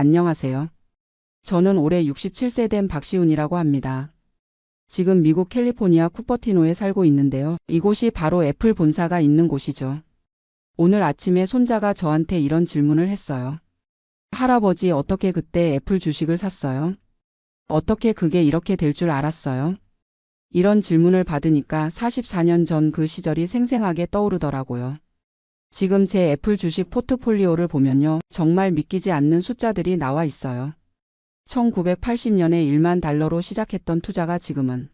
안녕하세요. 저는 올해 67세 된 박시훈이라고 합니다. 지금 미국 캘리포니아 쿠퍼티노에 살고 있는데요. 이곳이 바로 애플 본사가 있는 곳이죠. 오늘 아침에 손자가 저한테 이런 질문을 했어요. 할아버지, 어떻게 그때 애플 주식을 샀어요? 어떻게 그게 이렇게 될 줄 알았어요? 이런 질문을 받으니까 44년 전 그 시절이 생생하게 떠오르더라고요. 지금 제 애플 주식 포트폴리오를 보면요. 정말 믿기지 않는 숫자들이 나와 있어요. 1980년에 1만 달러로 시작했던 투자가 지금은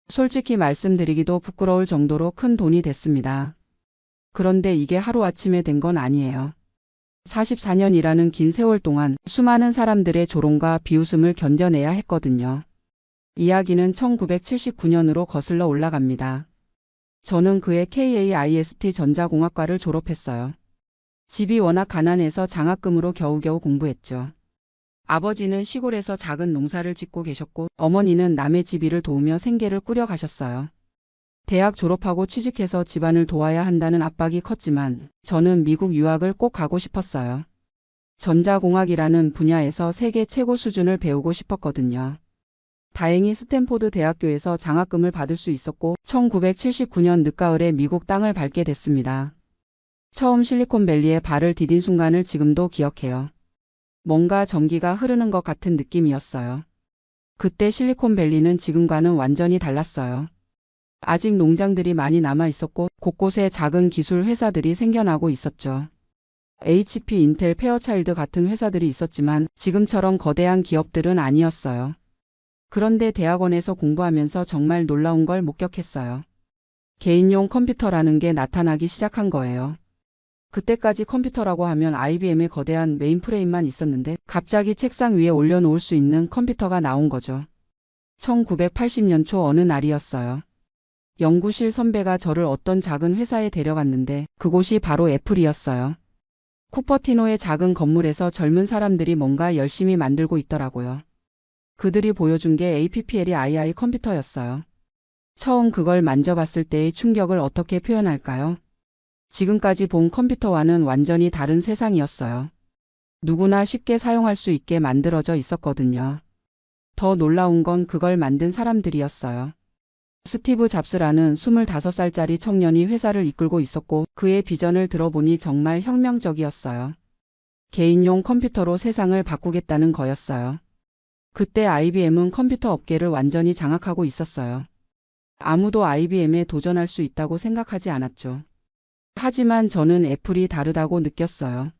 솔직히 말씀드리기도 부끄러울 정도로 큰 돈이 됐습니다. 그런데 이게 하루아침에 된 건 아니에요. 44년이라는 긴 세월 동안 수많은 사람들의 조롱과 비웃음을 견뎌내야 했거든요. 이야기는 1979년으로 거슬러 올라갑니다. 저는 그해 KAIST 전자공학과를 졸업했어요. 집이 워낙 가난해서 장학금으로 겨우겨우 공부했죠. 아버지는 시골에서 작은 농사를 짓고 계셨고 어머니는 남의 집일을 도우며 생계를 꾸려가셨어요. 대학 졸업하고 취직해서 집안을 도와야 한다는 압박이 컸지만 저는 미국 유학을 꼭 가고 싶었어요. 전자공학이라는 분야에서 세계 최고 수준을 배우고 싶었거든요. 다행히 스탠포드 대학교에서 장학금을 받을 수 있었고 1979년 늦가을에 미국 땅을 밟게 됐습니다. 처음 실리콘밸리에 발을 디딘 순간을 지금도 기억해요. 뭔가 전기가 흐르는 것 같은 느낌이었어요. 그때 실리콘밸리는 지금과는 완전히 달랐어요. 아직 농장들이 많이 남아 있었고 곳곳에 작은 기술 회사들이 생겨나고 있었죠. HP, 인텔, 페어차일드 같은 회사들이 있었지만 지금처럼 거대한 기업들은 아니었어요. 그런데 대학원에서 공부하면서 정말 놀라운 걸 목격했어요. 개인용 컴퓨터라는 게 나타나기 시작한 거예요. 그때까지 컴퓨터라고 하면 IBM의 거대한 메인프레임만 있었는데 갑자기 책상 위에 올려놓을 수 있는 컴퓨터가 나온 거죠. 1980년 초 어느 날이었어요. 연구실 선배가 저를 어떤 작은 회사에 데려갔는데 그곳이 바로 애플이었어요. 쿠퍼티노의 작은 건물에서 젊은 사람들이 뭔가 열심히 만들고 있더라고요. 그들이 보여준 게 APPL이 컴퓨터였어요. 처음 그걸 만져봤을 때의 충격을 어떻게 표현할까요? 지금까지 본 컴퓨터와는 완전히 다른 세상이었어요. 누구나 쉽게 사용할 수 있게 만들어져 있었거든요. 더 놀라운 건 그걸 만든 사람들이었어요. 스티브 잡스라는 25살짜리 청년이 회사를 이끌고 있었고 그의 비전을 들어보니 정말 혁명적이었어요. 개인용 컴퓨터로 세상을 바꾸겠다는 거였어요. 그때 IBM은 컴퓨터 업계를 완전히 장악하고 있었어요. 아무도 IBM에 도전할 수 있다고 생각하지 않았죠. 하지만 저는 애플이 다르다고 느꼈어요.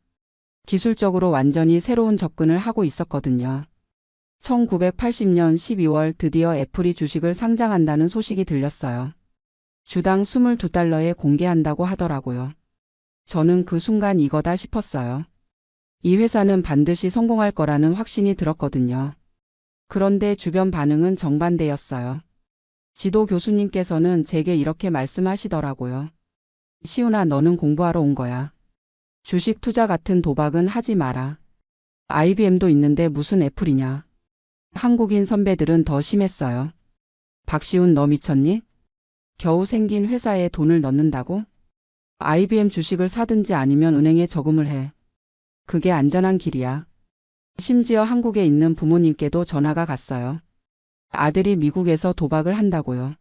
기술적으로 완전히 새로운 접근을 하고 있었거든요. 1980년 12월 드디어 애플이 주식을 상장한다는 소식이 들렸어요. 주당 22달러에 공개한다고 하더라고요. 저는 그 순간 이거다 싶었어요. 이 회사는 반드시 성공할 거라는 확신이 들었거든요. 그런데 주변 반응은 정반대였어요. 지도 교수님께서는 제게 이렇게 말씀하시더라고요. 시훈아, 너는 공부하러 온 거야. 주식 투자 같은 도박은 하지 마라. IBM도 있는데 무슨 애플이냐. 한국인 선배들은 더 심했어요. 박시훈, 너 미쳤니? 겨우 생긴 회사에 돈을 넣는다고? IBM 주식을 사든지 아니면 은행에 저금을 해. 그게 안전한 길이야. 심지어 한국에 있는 부모님께도 전화가 갔어요. 아들이 미국에서 도박을 한다고요.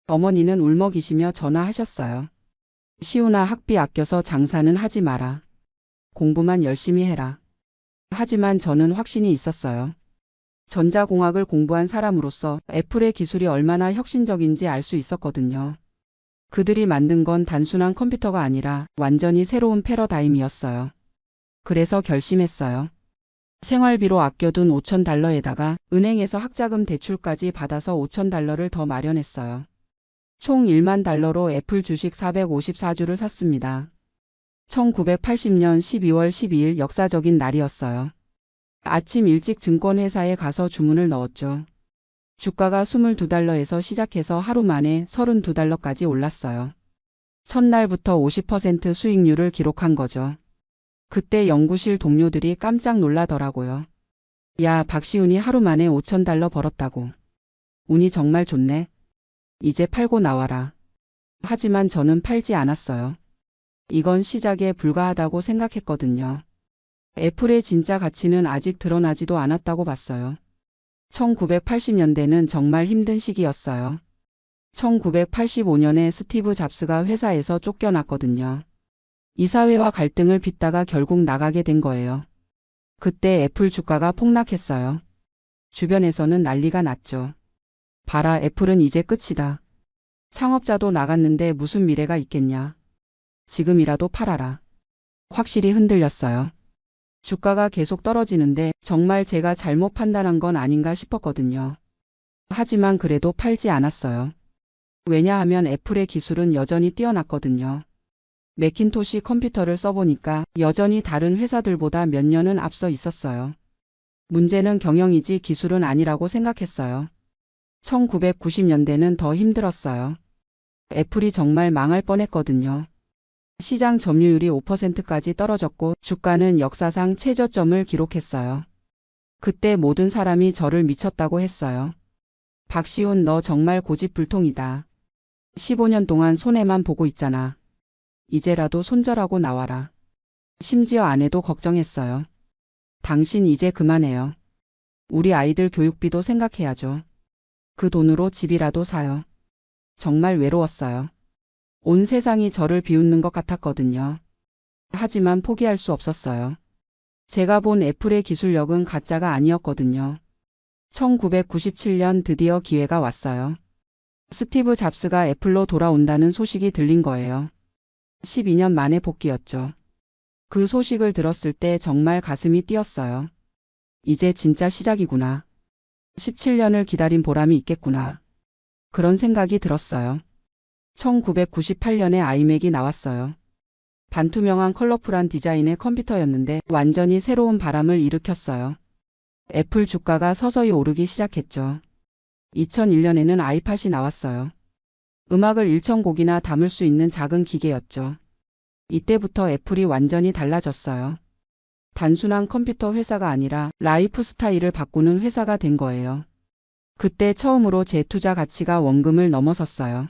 어머니는 울먹이시며 전화하셨어요. 시훈아, 학비 아껴서 장사는 하지 마라. 공부만 열심히 해라. 하지만 저는 확신이 있었어요. 전자공학을 공부한 사람으로서 애플의 기술이 얼마나 혁신적인지 알 수 있었거든요. 그들이 만든 건 단순한 컴퓨터가 아니라 완전히 새로운 패러다임이었어요. 그래서 결심했어요. 생활비로 아껴둔 5,000달러에다가 은행에서 학자금 대출까지 받아서 5,000달러를 더 마련했어요. 총 1만 달러로 애플 주식 454주를 샀습니다. 1980년 12월 12일 역사적인 날이었어요. 아침 일찍 증권회사에 가서 주문을 넣었죠. 주가가 22달러에서 시작해서 하루 만에 32달러까지 올랐어요. 첫날부터 50% 수익률을 기록한 거죠. 그때 연구실 동료들이 깜짝 놀라더라고요. 야, 박시훈이 하루 만에 5,000달러 벌었다고. 운이 정말 좋네. 이제 팔고 나와라. 하지만 저는 팔지 않았어요. 이건 시작에 불과하다고 생각했거든요. 애플의 진짜 가치는 아직 드러나지도 않았다고 봤어요. 1980년대는 정말 힘든 시기였어요. 1985년에 스티브 잡스가 회사에서 쫓겨났거든요. 이사회와 갈등을 빚다가 결국 나가게 된 거예요. 그때 애플 주가가 폭락했어요. 주변에서는 난리가 났죠. 봐라, 애플은 이제 끝이다. 창업자도 나갔는데 무슨 미래가 있겠냐. 지금이라도 팔아라. 확실히 흔들렸어요. 주가가 계속 떨어지는데 정말 제가 잘못 판단한 건 아닌가 싶었거든요. 하지만 그래도 팔지 않았어요. 왜냐하면 애플의 기술은 여전히 뛰어났거든요. 매킨토시 컴퓨터를 써보니까 여전히 다른 회사들보다 몇 년은 앞서 있었어요. 문제는 경영이지 기술은 아니라고 생각했어요. 1990년대는 더 힘들었어요. 애플이 정말 망할 뻔했거든요. 시장 점유율이 5%까지 떨어졌고 주가는 역사상 최저점을 기록했어요. 그때 모든 사람이 저를 미쳤다고 했어요. 박시훈, 너 정말 고집불통이다. 15년 동안 손해만 보고 있잖아. 이제라도 손절하고 나와라. 심지어 아내도 걱정했어요. 당신 이제 그만해요. 우리 아이들 교육비도 생각해야죠. 그 돈으로 집이라도 사요. 정말 외로웠어요. 온 세상이 저를 비웃는 것 같았거든요. 하지만 포기할 수 없었어요. 제가 본 애플의 기술력은 가짜가 아니었거든요. 1997년 드디어 기회가 왔어요. 스티브 잡스가 애플로 돌아온다는 소식이 들린 거예요. 12년 만에 복귀였죠. 그 소식을 들었을 때 정말 가슴이 뛰었어요. 이제 진짜 시작이구나. 17년을 기다린 보람이 있겠구나. 그런 생각이 들었어요. 1998년에 아이맥이 나왔어요. 반투명한 컬러풀한 디자인의 컴퓨터였는데 완전히 새로운 바람을 일으켰어요. 애플 주가가 서서히 오르기 시작했죠. 2001년에는 아이팟이 나왔어요. 음악을 1,000곡이나 담을 수 있는 작은 기계였죠. 이때부터 애플이 완전히 달라졌어요. 단순한 컴퓨터 회사가 아니라 라이프 스타일을 바꾸는 회사가 된 거예요. 그때 처음으로 제 투자 가치가 원금을 넘어섰어요.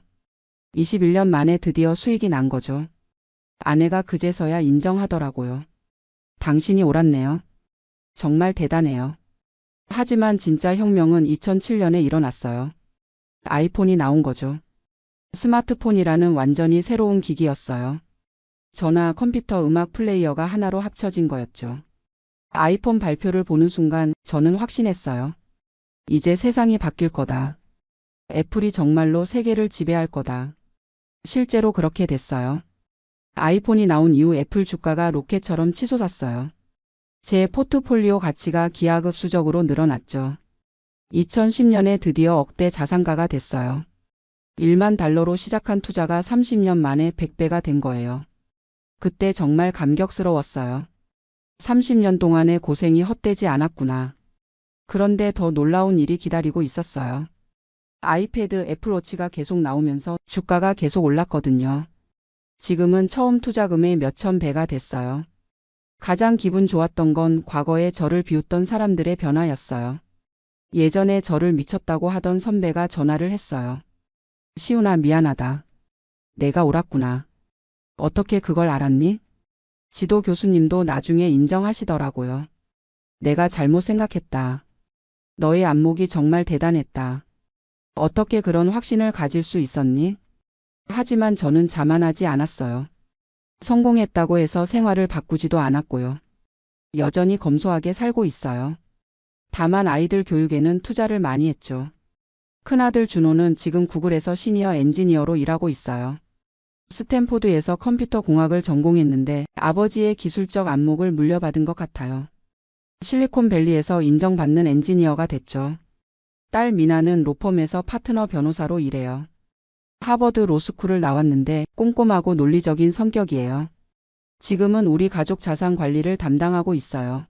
21년 만에 드디어 수익이 난 거죠. 아내가 그제서야 인정하더라고요. 당신이 옳았네요. 정말 대단해요. 하지만 진짜 혁명은 2007년에 일어났어요. 아이폰이 나온 거죠. 스마트폰이라는 완전히 새로운 기기였어요. 전화, 컴퓨터, 음악 플레이어가 하나로 합쳐진 거였죠. 아이폰 발표를 보는 순간 저는 확신했어요. 이제 세상이 바뀔 거다. 애플이 정말로 세계를 지배할 거다. 실제로 그렇게 됐어요. 아이폰이 나온 이후 애플 주가가 로켓처럼 치솟았어요. 제 포트폴리오 가치가 기하급수적으로 늘어났죠. 2010년에 드디어 억대 자산가가 됐어요. 1만 달러로 시작한 투자가 30년 만에 100배가 된 거예요. 그때 정말 감격스러웠어요. 30년 동안의 고생이 헛되지 않았구나. 그런데 더 놀라운 일이 기다리고 있었어요. 아이패드, 애플워치가 계속 나오면서 주가가 계속 올랐거든요. 지금은 처음 투자금의 몇천 배가 됐어요. 가장 기분 좋았던 건 과거에 저를 비웃던 사람들의 변화였어요. 예전에 저를 미쳤다고 하던 선배가 전화를 했어요. 시훈아, 미안하다. 내가 옳았구나. 어떻게 그걸 알았니? 지도 교수님도 나중에 인정하시더라고요. 내가 잘못 생각했다. 너의 안목이 정말 대단했다. 어떻게 그런 확신을 가질 수 있었니? 하지만 저는 자만하지 않았어요. 성공했다고 해서 생활을 바꾸지도 않았고요. 여전히 검소하게 살고 있어요. 다만 아이들 교육에는 투자를 많이 했죠. 큰아들 준호는 지금 구글에서 시니어 엔지니어로 일하고 있어요. 스탠포드에서 컴퓨터 공학을 전공했는데 아버지의 기술적 안목을 물려받은 것 같아요. 실리콘밸리에서 인정받는 엔지니어가 됐죠. 딸 미나는 로펌에서 파트너 변호사로 일해요. 하버드 로스쿨을 나왔는데 꼼꼼하고 논리적인 성격이에요. 지금은 우리 가족 자산 관리를 담당하고 있어요.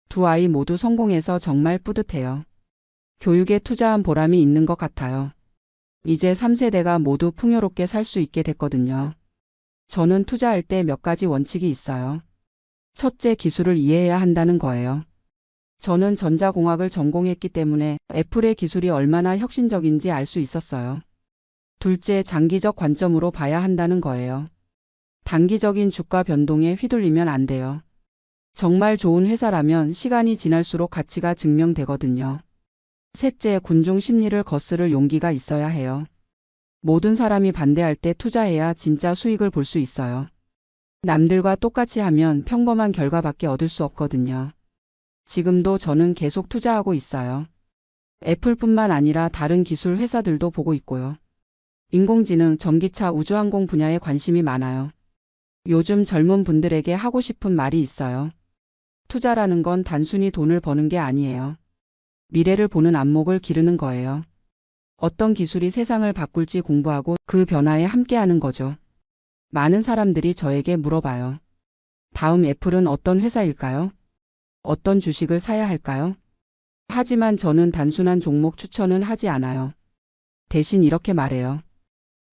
두 아이 모두 성공해서 정말 뿌듯해요. 교육에 투자한 보람이 있는 것 같아요. 이제 3세대가 모두 풍요롭게 살 수 있게 됐거든요. 저는 투자할 때 몇 가지 원칙이 있어요. 첫째, 기술을 이해해야 한다는 거예요. 저는 전자공학을 전공했기 때문에 애플의 기술이 얼마나 혁신적인지 알 수 있었어요. 둘째, 장기적 관점으로 봐야 한다는 거예요. 단기적인 주가 변동에 휘둘리면 안 돼요. 정말 좋은 회사라면 시간이 지날수록 가치가 증명되거든요. 셋째, 군중 심리를 거스를 용기가 있어야 해요. 모든 사람이 반대할 때 투자해야 진짜 수익을 볼 수 있어요. 남들과 똑같이 하면 평범한 결과밖에 얻을 수 없거든요. 지금도 저는 계속 투자하고 있어요. 애플뿐만 아니라 다른 기술 회사들도 보고 있고요. 인공지능, 전기차, 우주항공 분야에 관심이 많아요. 요즘 젊은 분들에게 하고 싶은 말이 있어요. 투자라는 건 단순히 돈을 버는 게 아니에요. 미래를 보는 안목을 기르는 거예요. 어떤 기술이 세상을 바꿀지 공부하고 그 변화에 함께하는 거죠. 많은 사람들이 저에게 물어봐요. 다음 애플은 어떤 회사일까요? 어떤 주식을 사야 할까요? 하지만 저는 단순한 종목 추천은 하지 않아요. 대신 이렇게 말해요.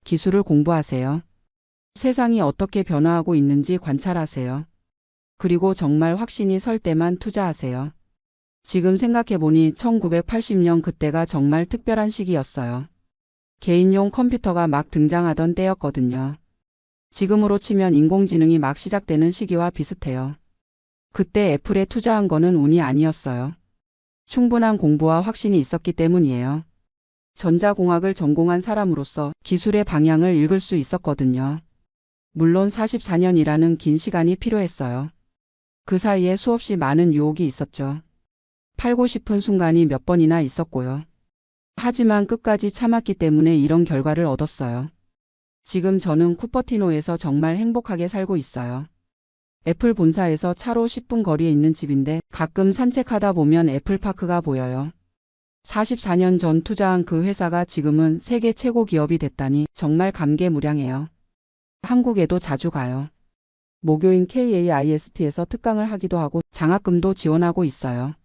기술을 공부하세요. 세상이 어떻게 변화하고 있는지 관찰하세요. 그리고 정말 확신이 설 때만 투자하세요. 지금 생각해보니 1980년 그때가 정말 특별한 시기였어요. 개인용 컴퓨터가 막 등장하던 때였거든요. 지금으로 치면 인공지능이 막 시작되는 시기와 비슷해요. 그때 애플에 투자한 거는 운이 아니었어요. 충분한 공부와 확신이 있었기 때문이에요. 전자공학을 전공한 사람으로서 기술의 방향을 읽을 수 있었거든요. 물론 44년이라는 긴 시간이 필요했어요. 그 사이에 수없이 많은 유혹이 있었죠. 팔고 싶은 순간이 몇 번이나 있었고요. 하지만 끝까지 참았기 때문에 이런 결과를 얻었어요. 지금 저는 쿠퍼티노에서 정말 행복하게 살고 있어요. 애플 본사에서 차로 10분 거리에 있는 집인데 가끔 산책하다 보면 애플파크가 보여요. 44년 전 투자한 그 회사가 지금은 세계 최고 기업이 됐다니 정말 감개무량해요. 한국에도 자주 가요. 모교인 KAIST에서 특강을 하기도 하고 장학금도 지원하고 있어요.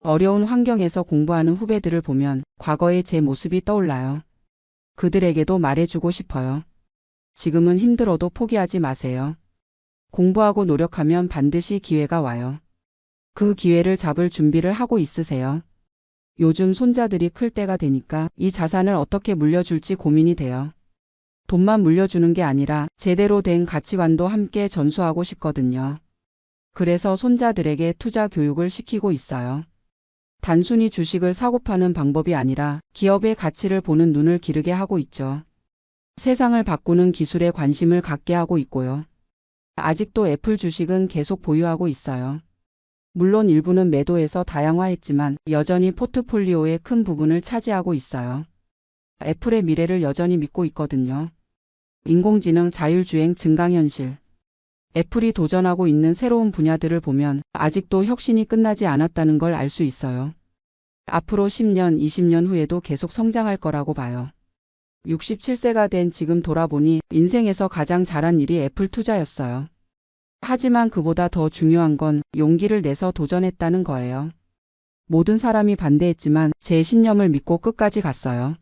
어려운 환경에서 공부하는 후배들을 보면 과거의 제 모습이 떠올라요. 그들에게도 말해주고 싶어요. 지금은 힘들어도 포기하지 마세요. 공부하고 노력하면 반드시 기회가 와요. 그 기회를 잡을 준비를 하고 있으세요. 요즘 손자들이 클 때가 되니까 이 자산을 어떻게 물려줄지 고민이 돼요. 돈만 물려주는 게 아니라 제대로 된 가치관도 함께 전수하고 싶거든요. 그래서 손자들에게 투자 교육을 시키고 있어요. 단순히 주식을 사고 파는 방법이 아니라 기업의 가치를 보는 눈을 기르게 하고 있죠. 세상을 바꾸는 기술에 관심을 갖게 하고 있고요. 아직도 애플 주식은 계속 보유하고 있어요. 물론 일부는 매도해서 다양화했지만 여전히 포트폴리오의 큰 부분을 차지하고 있어요. 애플의 미래를 여전히 믿고 있거든요. 인공지능, 자율주행, 증강현실. 애플이 도전하고 있는 새로운 분야들을 보면 아직도 혁신이 끝나지 않았다는 걸 알 수 있어요. 앞으로 10년, 20년 후에도 계속 성장할 거라고 봐요. 67세가 된 지금 돌아보니 인생에서 가장 잘한 일이 애플 투자였어요. 하지만 그보다 더 중요한 건 용기를 내서 도전했다는 거예요. 모든 사람이 반대했지만 제 신념을 믿고 끝까지 갔어요.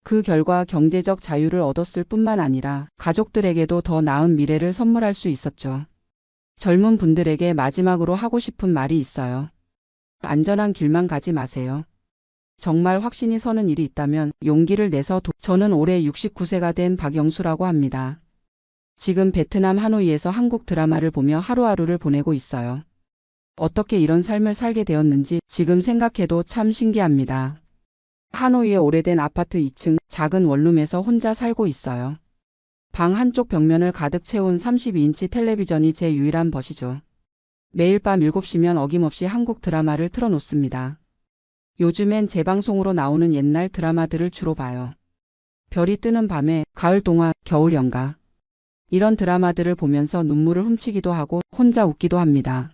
그 결과 경제적 자유를 얻었을 뿐만 아니라 가족들에게도 더 나은 미래를 선물할 수 있었죠. 젊은 분들에게 마지막으로 하고 싶은 말이 있어요. 안전한 길만 가지 마세요. 정말 확신이 서는 일이 있다면 용기를 내서 저는 올해 69세가 된 박영수라고 합니다. 지금 베트남 하노이에서 한국 드라마를 보며 하루하루를 보내고 있어요. 어떻게 이런 삶을 살게 되었는지 지금 생각해도 참 신기합니다. 하노이의 오래된 아파트 2층 작은 원룸에서 혼자 살고 있어요. 방 한쪽 벽면을 가득 채운 32인치 텔레비전이 제 유일한 벗이죠. 매일 밤 7시면 어김없이 한국 드라마를 틀어놓습니다. 요즘엔 재방송으로 나오는 옛날 드라마들을 주로 봐요. 별이 뜨는 밤에, 가을 동화, 겨울 연가. 이런 드라마들을 보면서 눈물을 훔치기도 하고 혼자 웃기도 합니다.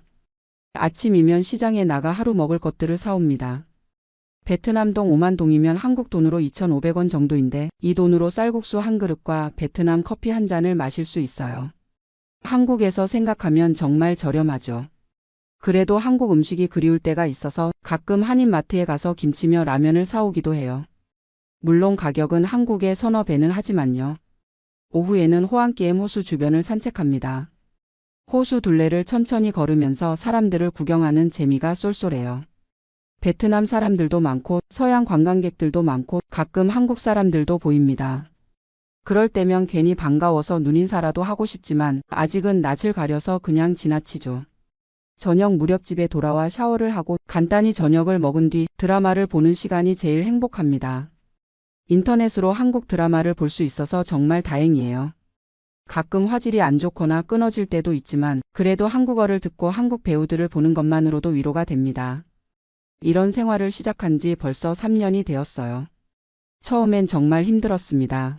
아침이면 시장에 나가 하루 먹을 것들을 사옵니다. 베트남동 5만 동이면 한국 돈으로 2,500원 정도인데 이 돈으로 쌀국수 한 그릇과 베트남 커피 한 잔을 마실 수 있어요. 한국에서 생각하면 정말 저렴하죠. 그래도 한국 음식이 그리울 때가 있어서 가끔 한인마트에 가서 김치며 라면을 사오기도 해요. 물론 가격은 한국의 서너 배는 하지만요. 오후에는 호안기엠 호수 주변을 산책합니다. 호수 둘레를 천천히 걸으면서 사람들을 구경하는 재미가 쏠쏠해요. 베트남 사람들도 많고 서양 관광객들도 많고 가끔 한국 사람들도 보입니다. 그럴 때면 괜히 반가워서 눈인사라도 하고 싶지만 아직은 낯을 가려서 그냥 지나치죠. 저녁 무렵 집에 돌아와 샤워를 하고 간단히 저녁을 먹은 뒤 드라마를 보는 시간이 제일 행복합니다. 인터넷으로 한국 드라마를 볼 수 있어서 정말 다행이에요. 가끔 화질이 안 좋거나 끊어질 때도 있지만 그래도 한국어를 듣고 한국 배우들을 보는 것만으로도 위로가 됩니다. 이런 생활을 시작한 지 벌써 3년이 되었어요. 처음엔 정말 힘들었습니다.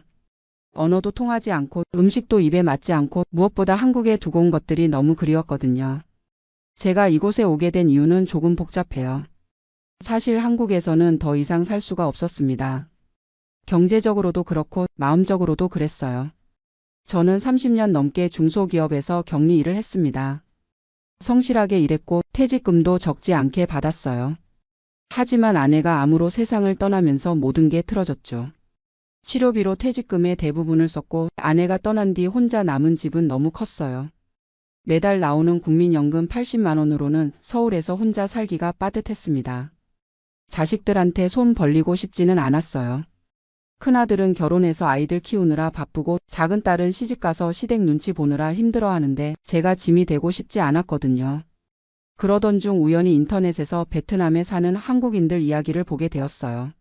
언어도 통하지 않고 음식도 입에 맞지 않고 무엇보다 한국에 두고 온 것들이 너무 그리웠거든요. 제가 이곳에 오게 된 이유는 조금 복잡해요. 사실 한국에서는 더 이상 살 수가 없었습니다. 경제적으로도 그렇고 마음적으로도 그랬어요. 저는 30년 넘게 중소기업에서 격리 일을 했습니다. 성실하게 일했고 퇴직금도 적지 않게 받았어요. 하지만 아내가 암으로 세상을 떠나면서 모든 게 틀어졌죠. 치료비로 퇴직금의 대부분을 썼고 아내가 떠난 뒤 혼자 남은 집은 너무 컸어요. 매달 나오는 국민연금 80만 원으로는 서울에서 혼자 살기가 빠듯했습니다. 자식들한테 손 벌리고 싶지는 않았어요. 큰아들은 결혼해서 아이들 키우느라 바쁘고 작은 딸은 시집가서 시댁 눈치 보느라 힘들어하는데 제가 짐이 되고 싶지 않았거든요. 그러던 중 우연히 인터넷에서 베트남에 사는 한국인들 이야기를 보게 되었어요.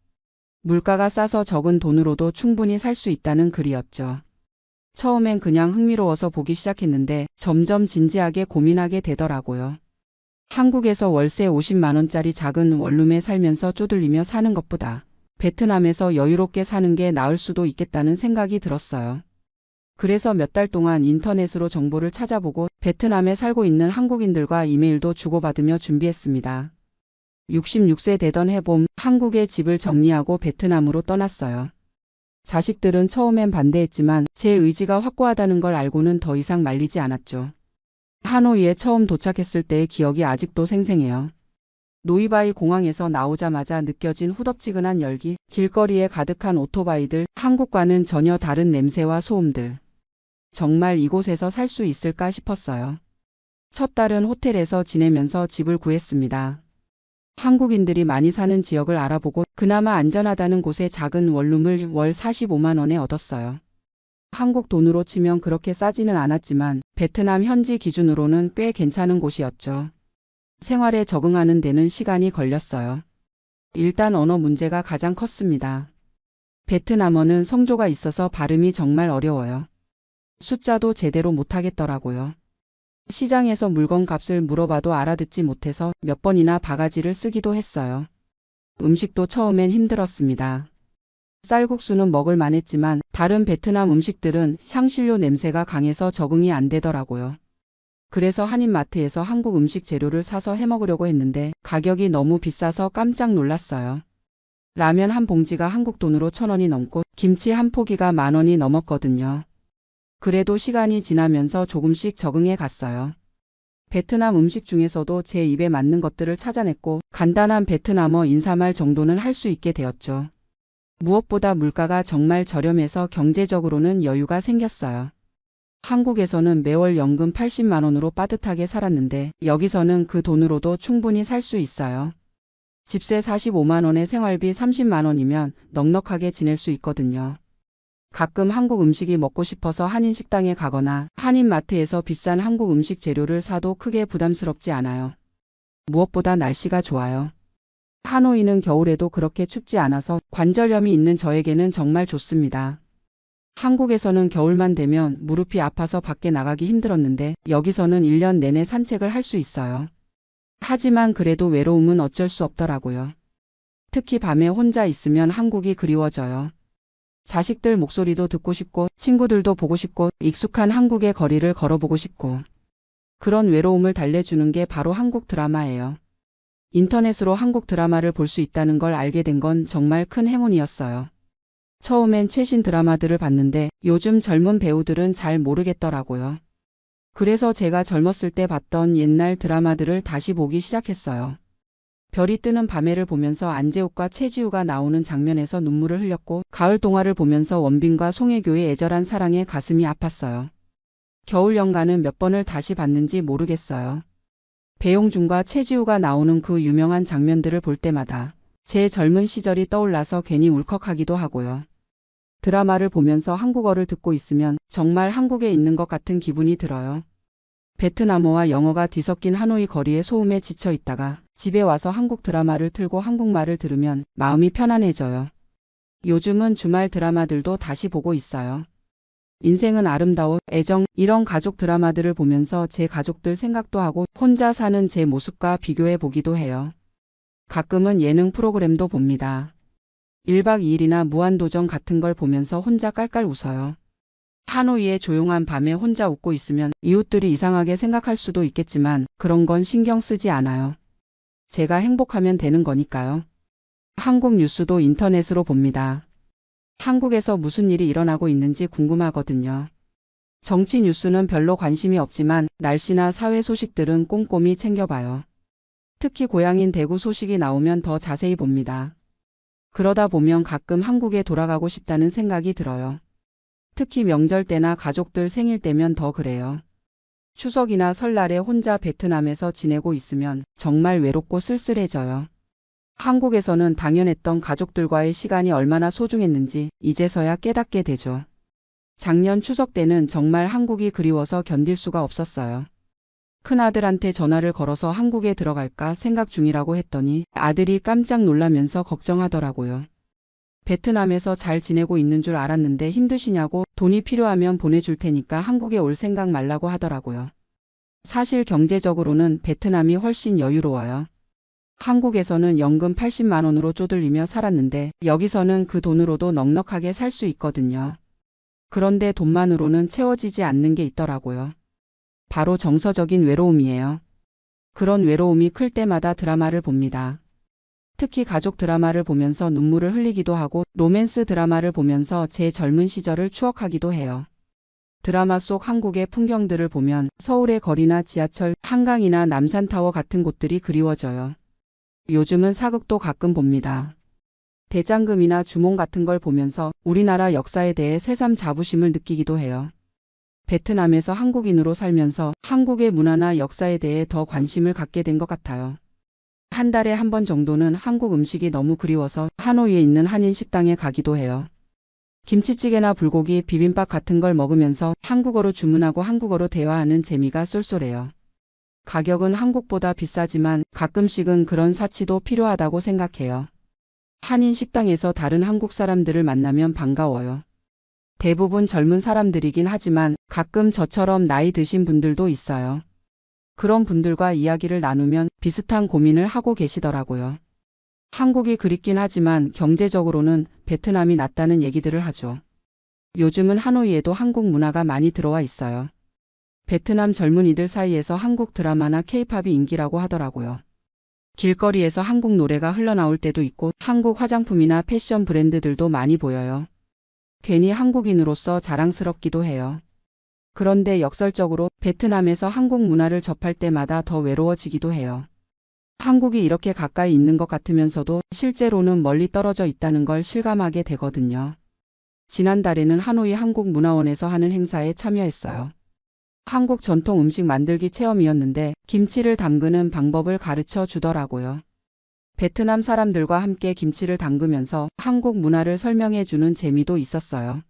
물가가 싸서 적은 돈으로도 충분히 살 수 있다는 글이었죠. 처음엔 그냥 흥미로워서 보기 시작했는데 점점 진지하게 고민하게 되더라고요. 한국에서 월세 50만 원짜리 작은 원룸에 살면서 쪼들리며 사는 것보다 베트남에서 여유롭게 사는 게 나을 수도 있겠다는 생각이 들었어요. 그래서 몇 달 동안 인터넷으로 정보를 찾아보고 베트남에 살고 있는 한국인들과 이메일도 주고받으며 준비했습니다. 66세 되던 해봄 한국에 집을 정리하고 베트남으로 떠났어요. 자식들은 처음엔 반대했지만 제 의지가 확고하다는 걸 알고는 더 이상 말리지 않았죠. 하노이에 처음 도착했을 때의 기억이 아직도 생생해요. 노이바이 공항에서 나오자마자 느껴진 후덥지근한 열기, 길거리에 가득한 오토바이들, 한국과는 전혀 다른 냄새와 소음들. 정말 이곳에서 살 수 있을까 싶었어요. 첫 달은 호텔에서 지내면서 집을 구했습니다. 한국인들이 많이 사는 지역을 알아보고 그나마 안전하다는 곳에 작은 원룸을 월 45만 원에 얻었어요. 한국 돈으로 치면 그렇게 싸지는 않았지만 베트남 현지 기준으로는 꽤 괜찮은 곳이었죠. 생활에 적응하는 데는 시간이 걸렸어요. 일단 언어 문제가 가장 컸습니다. 베트남어는 성조가 있어서 발음이 정말 어려워요. 숫자도 제대로 못하겠더라고요. 시장에서 물건 값을 물어봐도 알아듣지 못해서 몇 번이나 바가지를 쓰기도 했어요. 음식도 처음엔 힘들었습니다. 쌀국수는 먹을 만했지만 다른 베트남 음식들은 향신료 냄새가 강해서 적응이 안 되더라고요. 그래서 한인마트에서 한국 음식 재료를 사서 해먹으려고 했는데 가격이 너무 비싸서 깜짝 놀랐어요. 라면 한 봉지가 한국 돈으로 1,000원이 넘고 김치 한 포기가 10,000원이 넘었거든요. 그래도 시간이 지나면서 조금씩 적응해 갔어요. 베트남 음식 중에서도 제 입에 맞는 것들을 찾아냈고 간단한 베트남어 인사말 정도는 할 수 있게 되었죠. 무엇보다 물가가 정말 저렴해서 경제적으로는 여유가 생겼어요. 한국에서는 매월 연금 80만 원으로 빠듯하게 살았는데 여기서는 그 돈으로도 충분히 살 수 있어요. 집세 45만 원에 생활비 30만 원이면 넉넉하게 지낼 수 있거든요. 가끔 한국 음식이 먹고 싶어서 한인식당에 가거나 한인마트에서 비싼 한국 음식 재료를 사도 크게 부담스럽지 않아요. 무엇보다 날씨가 좋아요. 하노이는 겨울에도 그렇게 춥지 않아서 관절염이 있는 저에게는 정말 좋습니다. 한국에서는 겨울만 되면 무릎이 아파서 밖에 나가기 힘들었는데 여기서는 1년 내내 산책을 할 수 있어요. 하지만 그래도 외로움은 어쩔 수 없더라고요. 특히 밤에 혼자 있으면 한국이 그리워져요. 자식들 목소리도 듣고 싶고 친구들도 보고 싶고 익숙한 한국의 거리를 걸어보고 싶고 그런 외로움을 달래주는 게 바로 한국 드라마예요. 인터넷으로 한국 드라마를 볼 수 있다는 걸 알게 된 건 정말 큰 행운이었어요. 처음엔 최신 드라마들을 봤는데 요즘 젊은 배우들은 잘 모르겠더라고요. 그래서 제가 젊었을 때 봤던 옛날 드라마들을 다시 보기 시작했어요. 별이 뜨는 밤에를 보면서 안재욱과 최지우가 나오는 장면에서 눈물을 흘렸고 가을 동화를 보면서 원빈과 송혜교의 애절한 사랑에 가슴이 아팠어요. 겨울 연가는 몇 번을 다시 봤는지 모르겠어요. 배용준과 최지우가 나오는 그 유명한 장면들을 볼 때마다 제 젊은 시절이 떠올라서 괜히 울컥하기도 하고요. 드라마를 보면서 한국어를 듣고 있으면 정말 한국에 있는 것 같은 기분이 들어요. 베트남어와 영어가 뒤섞인 하노이 거리의 소음에 지쳐 있다가 집에 와서 한국 드라마를 틀고 한국말을 들으면 마음이 편안해져요. 요즘은 주말 드라마들도 다시 보고 있어요. 인생은 아름다워, 애정, 이런 가족 드라마들을 보면서 제 가족들 생각도 하고 혼자 사는 제 모습과 비교해 보기도 해요. 가끔은 예능 프로그램도 봅니다. 1박 2일이나 무한도전 같은 걸 보면서 혼자 깔깔 웃어요. 하노이의 조용한 밤에 혼자 웃고 있으면 이웃들이 이상하게 생각할 수도 있겠지만 그런 건 신경 쓰지 않아요. 제가 행복하면 되는 거니까요. 한국 뉴스도 인터넷으로 봅니다. 한국에서 무슨 일이 일어나고 있는지 궁금하거든요. 정치 뉴스는 별로 관심이 없지만 날씨나 사회 소식들은 꼼꼼히 챙겨봐요. 특히 고향인 대구 소식이 나오면 더 자세히 봅니다. 그러다 보면 가끔 한국에 돌아가고 싶다는 생각이 들어요. 특히 명절 때나 가족들 생일 때면 더 그래요. 추석이나 설날에 혼자 베트남에서 지내고 있으면 정말 외롭고 쓸쓸해져요. 한국에서는 당연했던 가족들과의 시간이 얼마나 소중했는지 이제서야 깨닫게 되죠. 작년 추석 때는 정말 한국이 그리워서 견딜 수가 없었어요. 큰아들한테 전화를 걸어서 한국에 들어갈까 생각 중이라고 했더니 아들이 깜짝 놀라면서 걱정하더라고요. 베트남에서 잘 지내고 있는 줄 알았는데 힘드시냐고 돈이 필요하면 보내줄 테니까 한국에 올 생각 말라고 하더라고요. 사실 경제적으로는 베트남이 훨씬 여유로워요. 한국에서는 연금 80만 원으로 쪼들리며 살았는데 여기서는 그 돈으로도 넉넉하게 살 수 있거든요. 그런데 돈만으로는 채워지지 않는 게 있더라고요. 바로 정서적인 외로움이에요. 그런 외로움이 클 때마다 드라마를 봅니다. 특히 가족 드라마를 보면서 눈물을 흘리기도 하고 로맨스 드라마를 보면서 제 젊은 시절을 추억하기도 해요. 드라마 속 한국의 풍경들을 보면 서울의 거리나 지하철, 한강이나 남산타워 같은 곳들이 그리워져요. 요즘은 사극도 가끔 봅니다. 대장금이나 주몽 같은 걸 보면서 우리나라 역사에 대해 새삼 자부심을 느끼기도 해요. 베트남에서 한국인으로 살면서 한국의 문화나 역사에 대해 더 관심을 갖게 된 것 같아요. 한 달에 한 번 정도는 한국 음식이 너무 그리워서 하노이에 있는 한인 식당에 가기도 해요. 김치찌개나 불고기, 비빔밥 같은 걸 먹으면서 한국어로 주문하고 한국어로 대화하는 재미가 쏠쏠해요. 가격은 한국보다 비싸지만 가끔씩은 그런 사치도 필요하다고 생각해요. 한인 식당에서 다른 한국 사람들을 만나면 반가워요. 대부분 젊은 사람들이긴 하지만 가끔 저처럼 나이 드신 분들도 있어요. 그런 분들과 이야기를 나누면 비슷한 고민을 하고 계시더라고요. 한국이 그립긴 하지만 경제적으로는 베트남이 낫다는 얘기들을 하죠. 요즘은 하노이에도 한국 문화가 많이 들어와 있어요. 베트남 젊은이들 사이에서 한국 드라마나 케이팝이 인기라고 하더라고요. 길거리에서 한국 노래가 흘러나올 때도 있고 한국 화장품이나 패션 브랜드들도 많이 보여요. 괜히 한국인으로서 자랑스럽기도 해요. 그런데 역설적으로 베트남에서 한국 문화를 접할 때마다 더 외로워지기도 해요. 한국이 이렇게 가까이 있는 것 같으면서도 실제로는 멀리 떨어져 있다는 걸 실감하게 되거든요. 지난달에는 하노이 한국문화원에서 하는 행사에 참여했어요. 한국 전통 음식 만들기 체험이었는데 김치를 담그는 방법을 가르쳐 주더라고요. 베트남 사람들과 함께 김치를 담그면서 한국 문화를 설명해 주는 재미도 있었어요.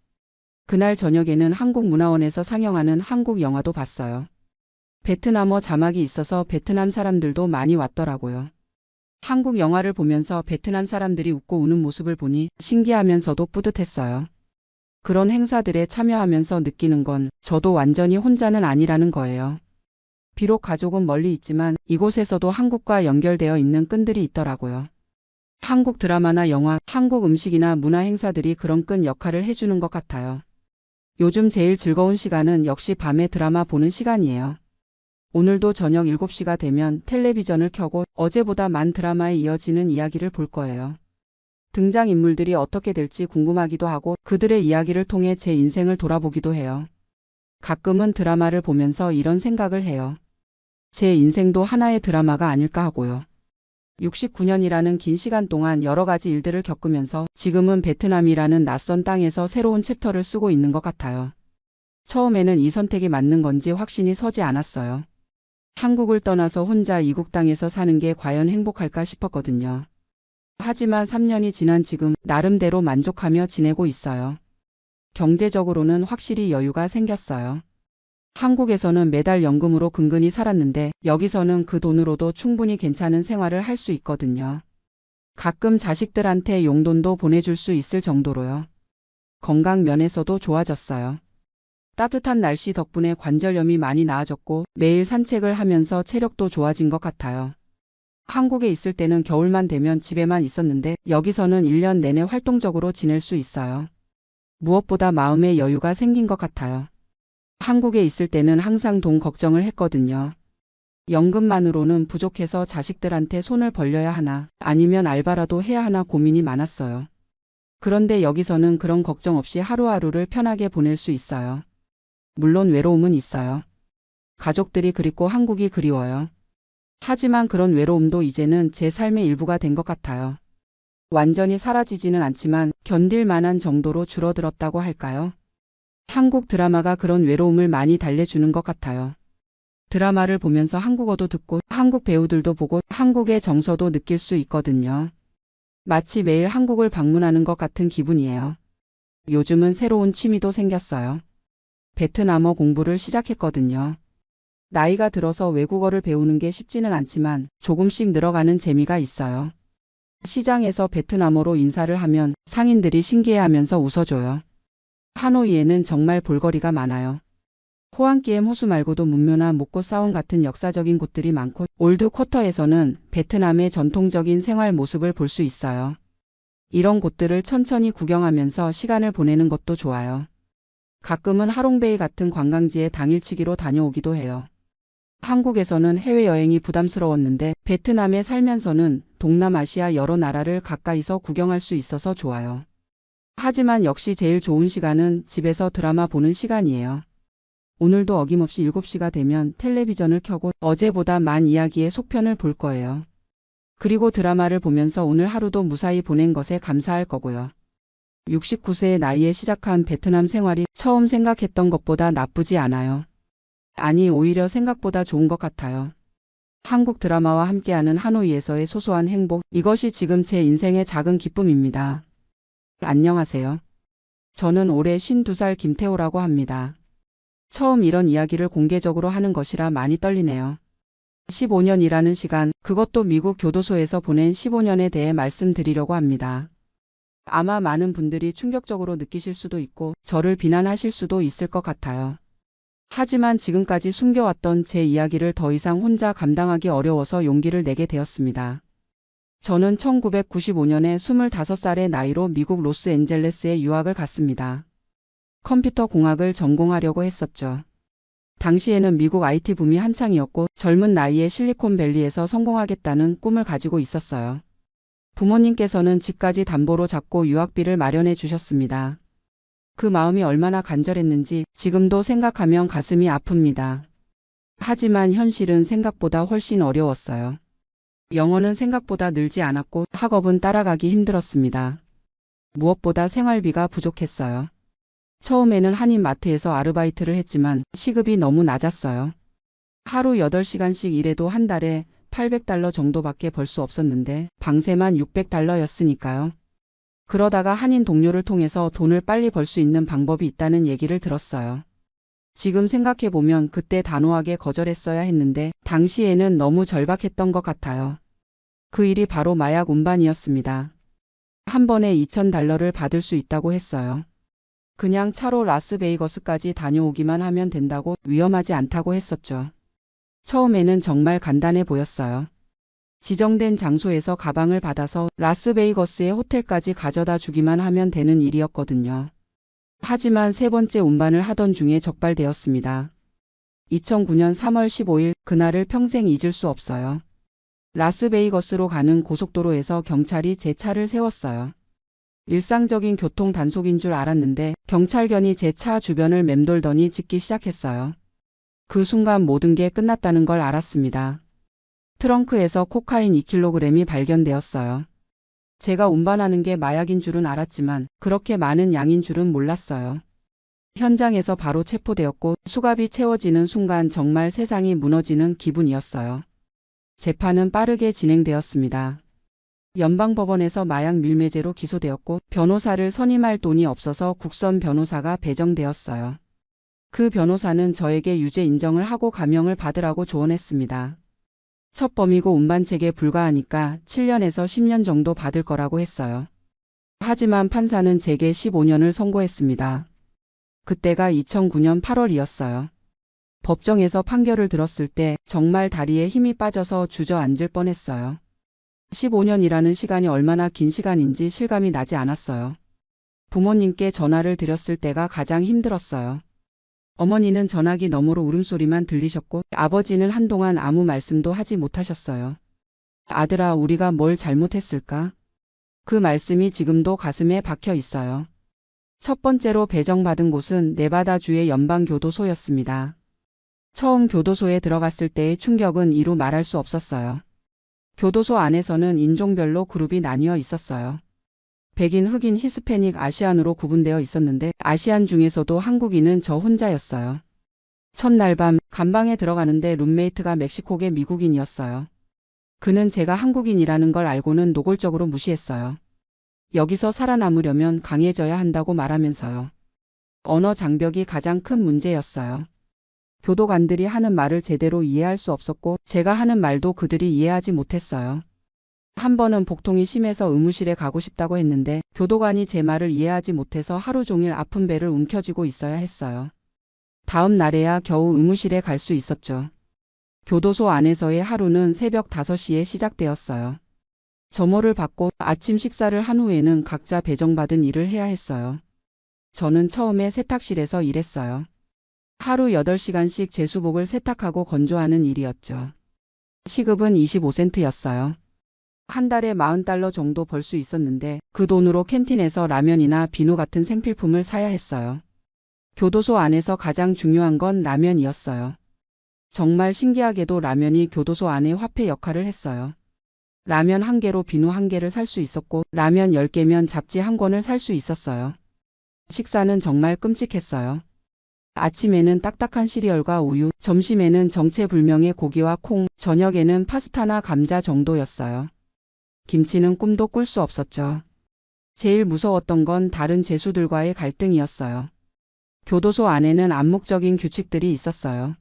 그날 저녁에는 한국문화원에서 상영하는 한국 영화도 봤어요. 베트남어 자막이 있어서 베트남 사람들도 많이 왔더라고요. 한국 영화를 보면서 베트남 사람들이 웃고 우는 모습을 보니 신기하면서도 뿌듯했어요. 그런 행사들에 참여하면서 느끼는 건 저도 완전히 혼자는 아니라는 거예요. 비록 가족은 멀리 있지만 이곳에서도 한국과 연결되어 있는 끈들이 있더라고요. 한국 드라마나 영화, 한국 음식이나 문화 행사들이 그런 끈 역할을 해주는 것 같아요. 요즘 제일 즐거운 시간은 역시 밤에 드라마 보는 시간이에요. 오늘도 저녁 7시가 되면 텔레비전을 켜고 어제보다 만 드라마에 이어지는 이야기를 볼 거예요. 등장인물들이 어떻게 될지 궁금하기도 하고 그들의 이야기를 통해 제 인생을 돌아보기도 해요. 가끔은 드라마를 보면서 이런 생각을 해요. 제 인생도 하나의 드라마가 아닐까 하고요. 69년이라는 긴 시간 동안 여러 가지 일들을 겪으면서 지금은 베트남이라는 낯선 땅에서 새로운 챕터를 쓰고 있는 것 같아요. 처음에는 이 선택이 맞는 건지 확신이 서지 않았어요. 한국을 떠나서 혼자 이국 땅에서 사는 게 과연 행복할까 싶었거든요. 하지만 3년이 지난 지금 나름대로 만족하며 지내고 있어요. 경제적으로는 확실히 여유가 생겼어요. 한국에서는 매달 연금으로 근근히 살았는데 여기서는 그 돈으로도 충분히 괜찮은 생활을 할 수 있거든요. 가끔 자식들한테 용돈도 보내줄 수 있을 정도로요. 건강 면에서도 좋아졌어요. 따뜻한 날씨 덕분에 관절염이 많이 나아졌고 매일 산책을 하면서 체력도 좋아진 것 같아요. 한국에 있을 때는 겨울만 되면 집에만 있었는데 여기서는 1년 내내 활동적으로 지낼 수 있어요. 무엇보다 마음의 여유가 생긴 것 같아요. 한국에 있을 때는 항상 돈 걱정을 했거든요. 연금만으로는 부족해서 자식들한테 손을 벌려야 하나 아니면 알바라도 해야 하나 고민이 많았어요. 그런데 여기서는 그런 걱정 없이 하루하루를 편하게 보낼 수 있어요. 물론 외로움은 있어요. 가족들이 그립고 한국이 그리워요. 하지만 그런 외로움도 이제는 제 삶의 일부가 된 것 같아요. 완전히 사라지지는 않지만 견딜 만한 정도로 줄어들었다고 할까요? 한국 드라마가 그런 외로움을 많이 달래주는 것 같아요. 드라마를 보면서 한국어도 듣고 한국 배우들도 보고 한국의 정서도 느낄 수 있거든요. 마치 매일 한국을 방문하는 것 같은 기분이에요. 요즘은 새로운 취미도 생겼어요. 베트남어 공부를 시작했거든요. 나이가 들어서 외국어를 배우는 게 쉽지는 않지만 조금씩 늘어가는 재미가 있어요. 시장에서 베트남어로 인사를 하면 상인들이 신기해하면서 웃어줘요. 하노이에는 정말 볼거리가 많아요. 호안기엠 호수 말고도 문묘나 목고사원 같은 역사적인 곳들이 많고 올드 쿼터에서는 베트남의 전통적인 생활 모습을 볼 수 있어요. 이런 곳들을 천천히 구경하면서 시간을 보내는 것도 좋아요. 가끔은 하롱베이 같은 관광지에 당일치기로 다녀오기도 해요. 한국에서는 해외여행이 부담스러웠는데 베트남에 살면서는 동남아시아 여러 나라를 가까이서 구경할 수 있어서 좋아요. 하지만 역시 제일 좋은 시간은 집에서 드라마 보는 시간이에요. 오늘도 어김없이 7시가 되면 텔레비전을 켜고 어제보다 만 이야기의 속편을 볼 거예요. 그리고 드라마를 보면서 오늘 하루도 무사히 보낸 것에 감사할 거고요. 69세의 나이에 시작한 베트남 생활이 처음 생각했던 것보다 나쁘지 않아요. 아니, 오히려 생각보다 좋은 것 같아요. 한국 드라마와 함께하는 하노이에서의 소소한 행복, 이것이 지금 제 인생의 작은 기쁨입니다. 안녕하세요. 저는 올해 52살 김태호라고 합니다. 처음 이런 이야기를 공개적으로 하는 것이라 많이 떨리네요. 15년이라는 시간, 그것도 미국 교도소에서 보낸 15년에 대해 말씀드리려고 합니다. 아마 많은 분들이 충격적으로 느끼실 수도 있고 저를 비난하실 수도 있을 것 같아요. 하지만 지금까지 숨겨왔던 제 이야기를 더 이상 혼자 감당하기 어려워서 용기를 내게 되었습니다. 저는 1995년에 25살의 나이로 미국 로스앤젤레스에 유학을 갔습니다. 컴퓨터 공학을 전공하려고 했었죠. 당시에는 미국 IT 붐이 한창이었고 젊은 나이에 실리콘밸리에서 성공하겠다는 꿈을 가지고 있었어요. 부모님께서는 집까지 담보로 잡고 유학비를 마련해 주셨습니다. 그 마음이 얼마나 간절했는지 지금도 생각하면 가슴이 아픕니다. 하지만 현실은 생각보다 훨씬 어려웠어요. 영어는 생각보다 늘지 않았고 학업은 따라가기 힘들었습니다. 무엇보다 생활비가 부족했어요. 처음에는 한인마트에서 아르바이트를 했지만 시급이 너무 낮았어요. 하루 8시간씩 일해도 한 달에 $800 정도밖에 벌 수 없었는데 방세만 $600였으니까요. 그러다가 한인 동료를 통해서 돈을 빨리 벌 수 있는 방법이 있다는 얘기를 들었어요. 지금 생각해보면 그때 단호하게 거절했어야 했는데 당시에는 너무 절박했던 것 같아요. 그 일이 바로 마약 운반이었습니다. 한 번에 $2,000를 받을 수 있다고 했어요. 그냥 차로 라스베이거스까지 다녀오기만 하면 된다고 위험하지 않다고 했었죠. 처음에는 정말 간단해 보였어요. 지정된 장소에서 가방을 받아서 라스베이거스의 호텔까지 가져다 주기만 하면 되는 일이었거든요. 하지만 세 번째 운반을 하던 중에 적발되었습니다. 2009년 3월 15일, 그날을 평생 잊을 수 없어요. 라스베이거스로 가는 고속도로에서 경찰이 제 차를 세웠어요. 일상적인 교통 단속인 줄 알았는데 경찰견이 제 차 주변을 맴돌더니 짖기 시작했어요. 그 순간 모든 게 끝났다는 걸 알았습니다. 트렁크에서 코카인 2kg이 발견되었어요. 제가 운반하는 게 마약인 줄은 알았지만 그렇게 많은 양인 줄은 몰랐어요. 현장에서 바로 체포되었고 수갑이 채워지는 순간 정말 세상이 무너지는 기분이었어요. 재판은 빠르게 진행되었습니다. 연방법원에서 마약 밀매죄로 기소되었고 변호사를 선임할 돈이 없어서 국선 변호사가 배정되었어요. 그 변호사는 저에게 유죄 인정을 하고 감형을 받으라고 조언했습니다. 첫 범이고 운반책에 불과하니까 7년에서 10년 정도 받을 거라고 했어요. 하지만 판사는 제게 15년을 선고했습니다. 그때가 2009년 8월이었어요. 법정에서 판결을 들었을 때 정말 다리에 힘이 빠져서 주저앉을 뻔했어요. 15년이라는 시간이 얼마나 긴 시간인지 실감이 나지 않았어요. 부모님께 전화를 드렸을 때가 가장 힘들었어요. 어머니는 전화기 너머로 울음소리만 들리셨고 아버지는 한동안 아무 말씀도 하지 못하셨어요. 아들아, 우리가 뭘 잘못했을까? 그 말씀이 지금도 가슴에 박혀 있어요. 첫 번째로 배정받은 곳은 네바다주의 연방교도소였습니다. 처음 교도소에 들어갔을 때의 충격은 이루 말할 수 없었어요. 교도소 안에서는 인종별로 그룹이 나뉘어 있었어요. 백인, 흑인, 히스패닉, 아시안으로 구분되어 있었는데 아시안 중에서도 한국인은 저 혼자였어요. 첫날 밤 감방에 들어가는데 룸메이트가 멕시코계 미국인이었어요. 그는 제가 한국인이라는 걸 알고는 노골적으로 무시했어요. 여기서 살아남으려면 강해져야 한다고 말하면서요. 언어 장벽이 가장 큰 문제였어요. 교도관들이 하는 말을 제대로 이해할 수 없었고 제가 하는 말도 그들이 이해하지 못했어요. 한 번은 복통이 심해서 의무실에 가고 싶다고 했는데 교도관이 제 말을 이해하지 못해서 하루 종일 아픈 배를 움켜쥐고 있어야 했어요. 다음 날에야 겨우 의무실에 갈 수 있었죠. 교도소 안에서의 하루는 새벽 5시에 시작되었어요. 점호를 받고 아침 식사를 한 후에는 각자 배정받은 일을 해야 했어요. 저는 처음에 세탁실에서 일했어요. 하루 8시간씩 제수복을 세탁하고 건조하는 일이었죠. 시급은 25센트였어요. 한 달에 $40 정도 벌 수 있었는데 그 돈으로 캔틴에서 라면이나 비누 같은 생필품을 사야 했어요. 교도소 안에서 가장 중요한 건 라면이었어요. 정말 신기하게도 라면이 교도소 안의 화폐 역할을 했어요. 라면 1개로 비누 1개를 살 수 있었고 라면 10개면 잡지 1권을 살 수 있었어요. 식사는 정말 끔찍했어요. 아침에는 딱딱한 시리얼과 우유, 점심에는 정체불명의 고기와 콩, 저녁에는 파스타나 감자 정도였어요. 김치는 꿈도 꿀 수 없었죠. 제일 무서웠던 건 다른 죄수들과의 갈등이었어요. 교도소 안에는 암묵적인 규칙들이 있었어요.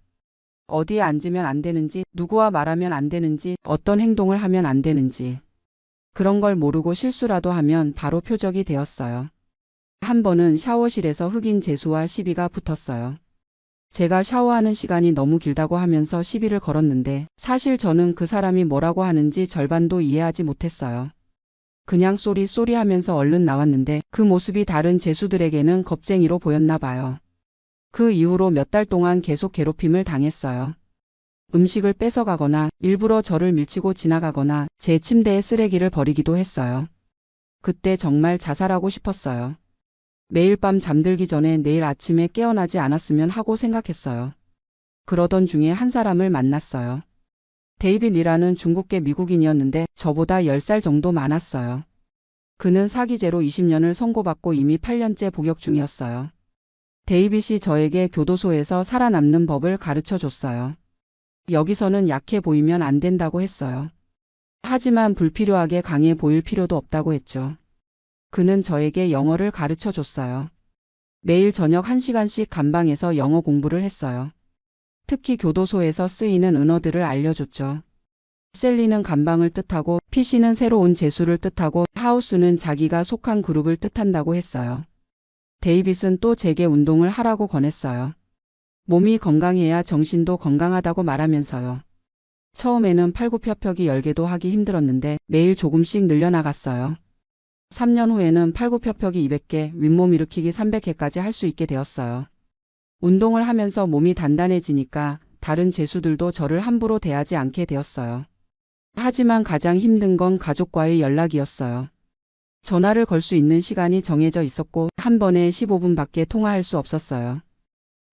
어디에 앉으면 안 되는지, 누구와 말하면 안 되는지, 어떤 행동을 하면 안 되는지. 그런 걸 모르고 실수라도 하면 바로 표적이 되었어요. 한 번은 샤워실에서 흑인 죄수와 시비가 붙었어요. 제가 샤워하는 시간이 너무 길다고 하면서 시비를 걸었는데 사실 저는 그 사람이 뭐라고 하는지 절반도 이해하지 못했어요. 그냥 쏘리 하면서 얼른 나왔는데 그 모습이 다른 죄수들에게는 겁쟁이로 보였나 봐요. 그 이후로 몇 달 동안 계속 괴롭힘을 당했어요. 음식을 뺏어가거나 일부러 저를 밀치고 지나가거나 제 침대에 쓰레기를 버리기도 했어요. 그때 정말 자살하고 싶었어요. 매일 밤 잠들기 전에 내일 아침에 깨어나지 않았으면 하고 생각했어요. 그러던 중에 한 사람을 만났어요. 데이빗이라는 중국계 미국인이었는데 저보다 10살 정도 많았어요. 그는 사기죄로 20년을 선고받고 이미 8년째 복역 중이었어요. 데이빗이 저에게 교도소에서 살아남는 법을 가르쳐 줬어요. 여기서는 약해 보이면 안 된다고 했어요. 하지만 불필요하게 강해 보일 필요도 없다고 했죠. 그는 저에게 영어를 가르쳐 줬어요. 매일 저녁 1시간씩 감방에서 영어 공부를 했어요. 특히 교도소에서 쓰이는 은어들을 알려줬죠. 셀리는 감방을 뜻하고 피시는 새로운 죄수를 뜻하고 하우스는 자기가 속한 그룹을 뜻한다고 했어요. 데이빗은 또 제게 운동을 하라고 권했어요. 몸이 건강해야 정신도 건강하다고 말하면서요. 처음에는 팔굽혀펴기 10개도 하기 힘들었는데 매일 조금씩 늘려나갔어요. 3년 후에는 팔굽혀펴기 200개, 윗몸 일으키기 300개까지 할 수 있게 되었어요. 운동을 하면서 몸이 단단해지니까 다른 죄수들도 저를 함부로 대하지 않게 되었어요. 하지만 가장 힘든 건 가족과의 연락이었어요. 전화를 걸 수 있는 시간이 정해져 있었고 한 번에 15분밖에 통화할 수 없었어요.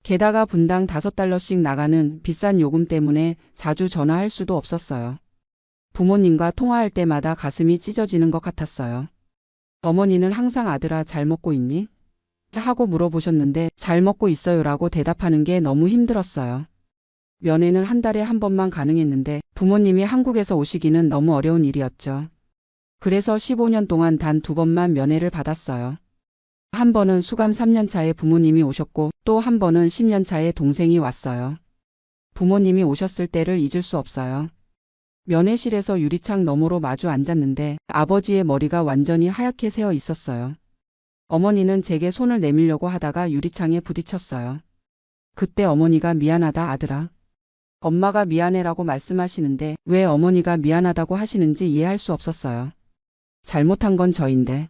게다가 분당 $5씩 나가는 비싼 요금 때문에 자주 전화할 수도 없었어요. 부모님과 통화할 때마다 가슴이 찢어지는 것 같았어요. 어머니는 항상 아들아 잘 먹고 있니? 하고 물어보셨는데 잘 먹고 있어요라고 대답하는 게 너무 힘들었어요. 면회는 한 달에 한 번만 가능했는데 부모님이 한국에서 오시기는 너무 어려운 일이었죠. 그래서 15년 동안 단 2번만 면회를 받았어요. 한 번은 수감 3년 차에 부모님이 오셨고 또 한 번은 10년 차에 동생이 왔어요. 부모님이 오셨을 때를 잊을 수 없어요. 면회실에서 유리창 너머로 마주 앉았는데 아버지의 머리가 완전히 하얗게 새어 있었어요. 어머니는 제게 손을 내밀려고 하다가 유리창에 부딪혔어요. 그때 어머니가 미안하다 아들아. 엄마가 미안해라고 말씀하시는데 왜 어머니가 미안하다고 하시는지 이해할 수 없었어요. 잘못한 건 저인데.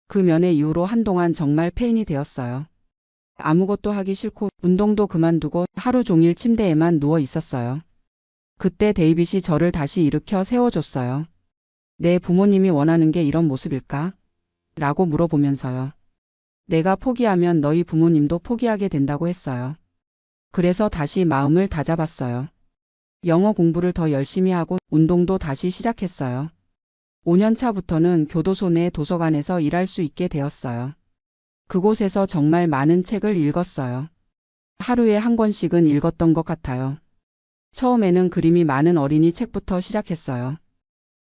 그 면회 이후로 한동안 정말 폐인이 되었어요. 아무것도 하기 싫고 운동도 그만두고 하루 종일 침대에만 누워 있었어요. 그때 데이빗이 저를 다시 일으켜 세워줬어요. 내 부모님이 원하는 게 이런 모습일까? 라고 물어보면서요. 내가 포기하면 너희 부모님도 포기하게 된다고 했어요. 그래서 다시 마음을 다잡았어요. 영어 공부를 더 열심히 하고 운동도 다시 시작했어요. 5년 차부터는 교도소 내 도서관에서 일할 수 있게 되었어요. 그곳에서 정말 많은 책을 읽었어요. 하루에 한 권씩은 읽었던 것 같아요. 처음에는 그림이 많은 어린이 책부터 시작했어요.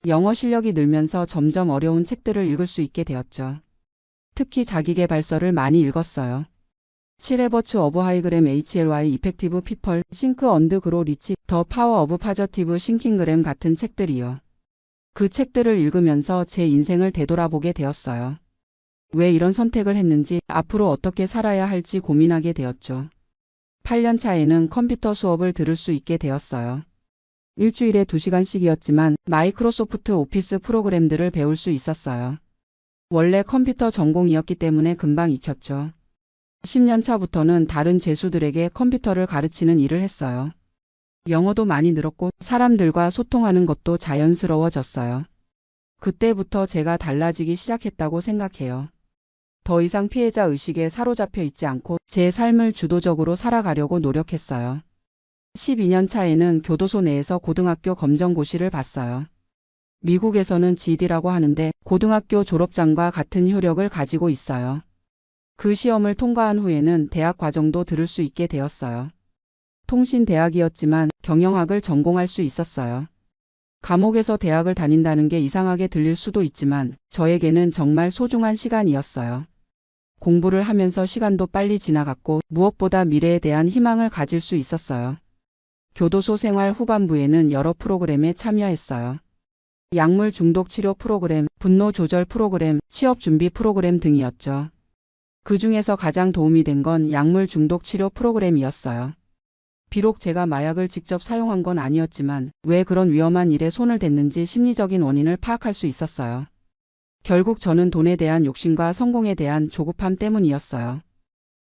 영어 실력이 늘면서 점점 어려운 책들을 읽을 수 있게 되었죠. 특히 자기계발서를 많이 읽었어요. 7해버츠 오브 하이그램 HLY 이펙티브 피펄, 싱크 언드 그로 리치, 더 파워 오브 파저티브 싱킹그램 같은 책들이요. 그 책들을 읽으면서 제 인생을 되돌아보게 되었어요. 왜 이런 선택을 했는지, 앞으로 어떻게 살아야 할지 고민하게 되었죠. 8년 차에는 컴퓨터 수업을 들을 수 있게 되었어요. 일주일에 2시간씩이었지만 마이크로소프트 오피스 프로그램들을 배울 수 있었어요. 원래 컴퓨터 전공이었기 때문에 금방 익혔죠. 10년 차부터는 다른 죄수들에게 컴퓨터를 가르치는 일을 했어요. 영어도 많이 늘었고 사람들과 소통하는 것도 자연스러워졌어요. 그때부터 제가 달라지기 시작했다고 생각해요. 더 이상 피해자 의식에 사로잡혀 있지 않고 제 삶을 주도적으로 살아가려고 노력했어요. 12년 차에는 교도소 내에서 고등학교 검정고시를 봤어요. 미국에서는 GED라고 하는데 고등학교 졸업장과 같은 효력을 가지고 있어요. 그 시험을 통과한 후에는 대학 과정도 들을 수 있게 되었어요. 통신대학이었지만 경영학을 전공할 수 있었어요. 감옥에서 대학을 다닌다는 게 이상하게 들릴 수도 있지만 저에게는 정말 소중한 시간이었어요. 공부를 하면서 시간도 빨리 지나갔고 무엇보다 미래에 대한 희망을 가질 수 있었어요. 교도소 생활 후반부에는 여러 프로그램에 참여했어요. 약물 중독 치료 프로그램, 분노 조절 프로그램, 취업 준비 프로그램 등이었죠. 그 중에서 가장 도움이 된 건 약물 중독 치료 프로그램이었어요. 비록 제가 마약을 직접 사용한 건 아니었지만 왜 그런 위험한 일에 손을 댔는지 심리적인 원인을 파악할 수 있었어요. 결국 저는 돈에 대한 욕심과 성공에 대한 조급함 때문이었어요.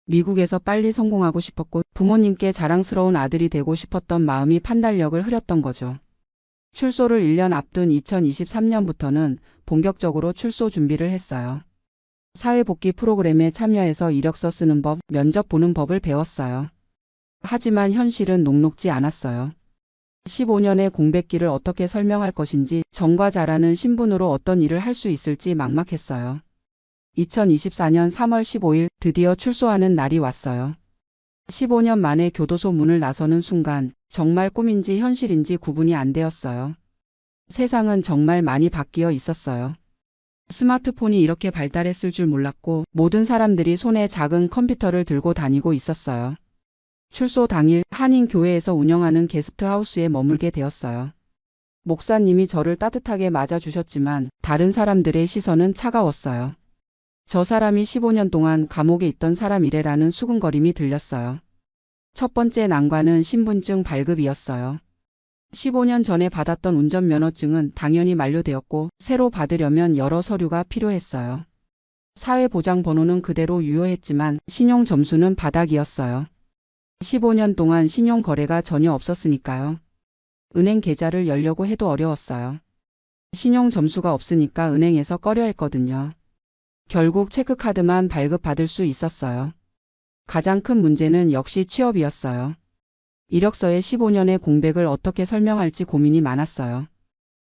미국에서 빨리 성공하고 싶었고 부모님께 자랑스러운 아들이 되고 싶었던 마음이 판단력을 흐렸던 거죠. 출소를 1년 앞둔 2023년부터는 본격적으로 출소 준비를 했어요. 사회복귀 프로그램에 참여해서 이력서 쓰는 법, 면접 보는 법을 배웠어요. 하지만 현실은 녹록지 않았어요. 15년의 공백기를 어떻게 설명할 것인지, 전과 잘하는 신분으로 어떤 일을 할 수 있을지 막막했어요. 2024년 3월 15일 드디어 출소하는 날이 왔어요. 15년 만에 교도소 문을 나서는 순간 정말 꿈인지 현실인지 구분이 안 되었어요. 세상은 정말 많이 바뀌어 있었어요. 스마트폰이 이렇게 발달했을 줄 몰랐고 모든 사람들이 손에 작은 컴퓨터를 들고 다니고 있었어요. 출소 당일 한인교회에서 운영하는 게스트하우스에 머물게 되었어요. 목사님이 저를 따뜻하게 맞아주셨지만 다른 사람들의 시선은 차가웠어요. 저 사람이 15년 동안 감옥에 있던 사람이래라는 수군거림이 들렸어요. 첫 번째 난관은 신분증 발급이었어요. 15년 전에 받았던 운전면허증은 당연히 만료되었고 새로 받으려면 여러 서류가 필요했어요. 사회보장번호는 그대로 유효했지만 신용점수는 바닥이었어요. 15년 동안 신용거래가 전혀 없었으니까요. 은행 계좌를 열려고 해도 어려웠어요. 신용점수가 없으니까 은행에서 꺼려했거든요. 결국 체크카드만 발급받을 수 있었어요. 가장 큰 문제는 역시 취업이었어요. 이력서에 15년의 공백을 어떻게 설명할지 고민이 많았어요.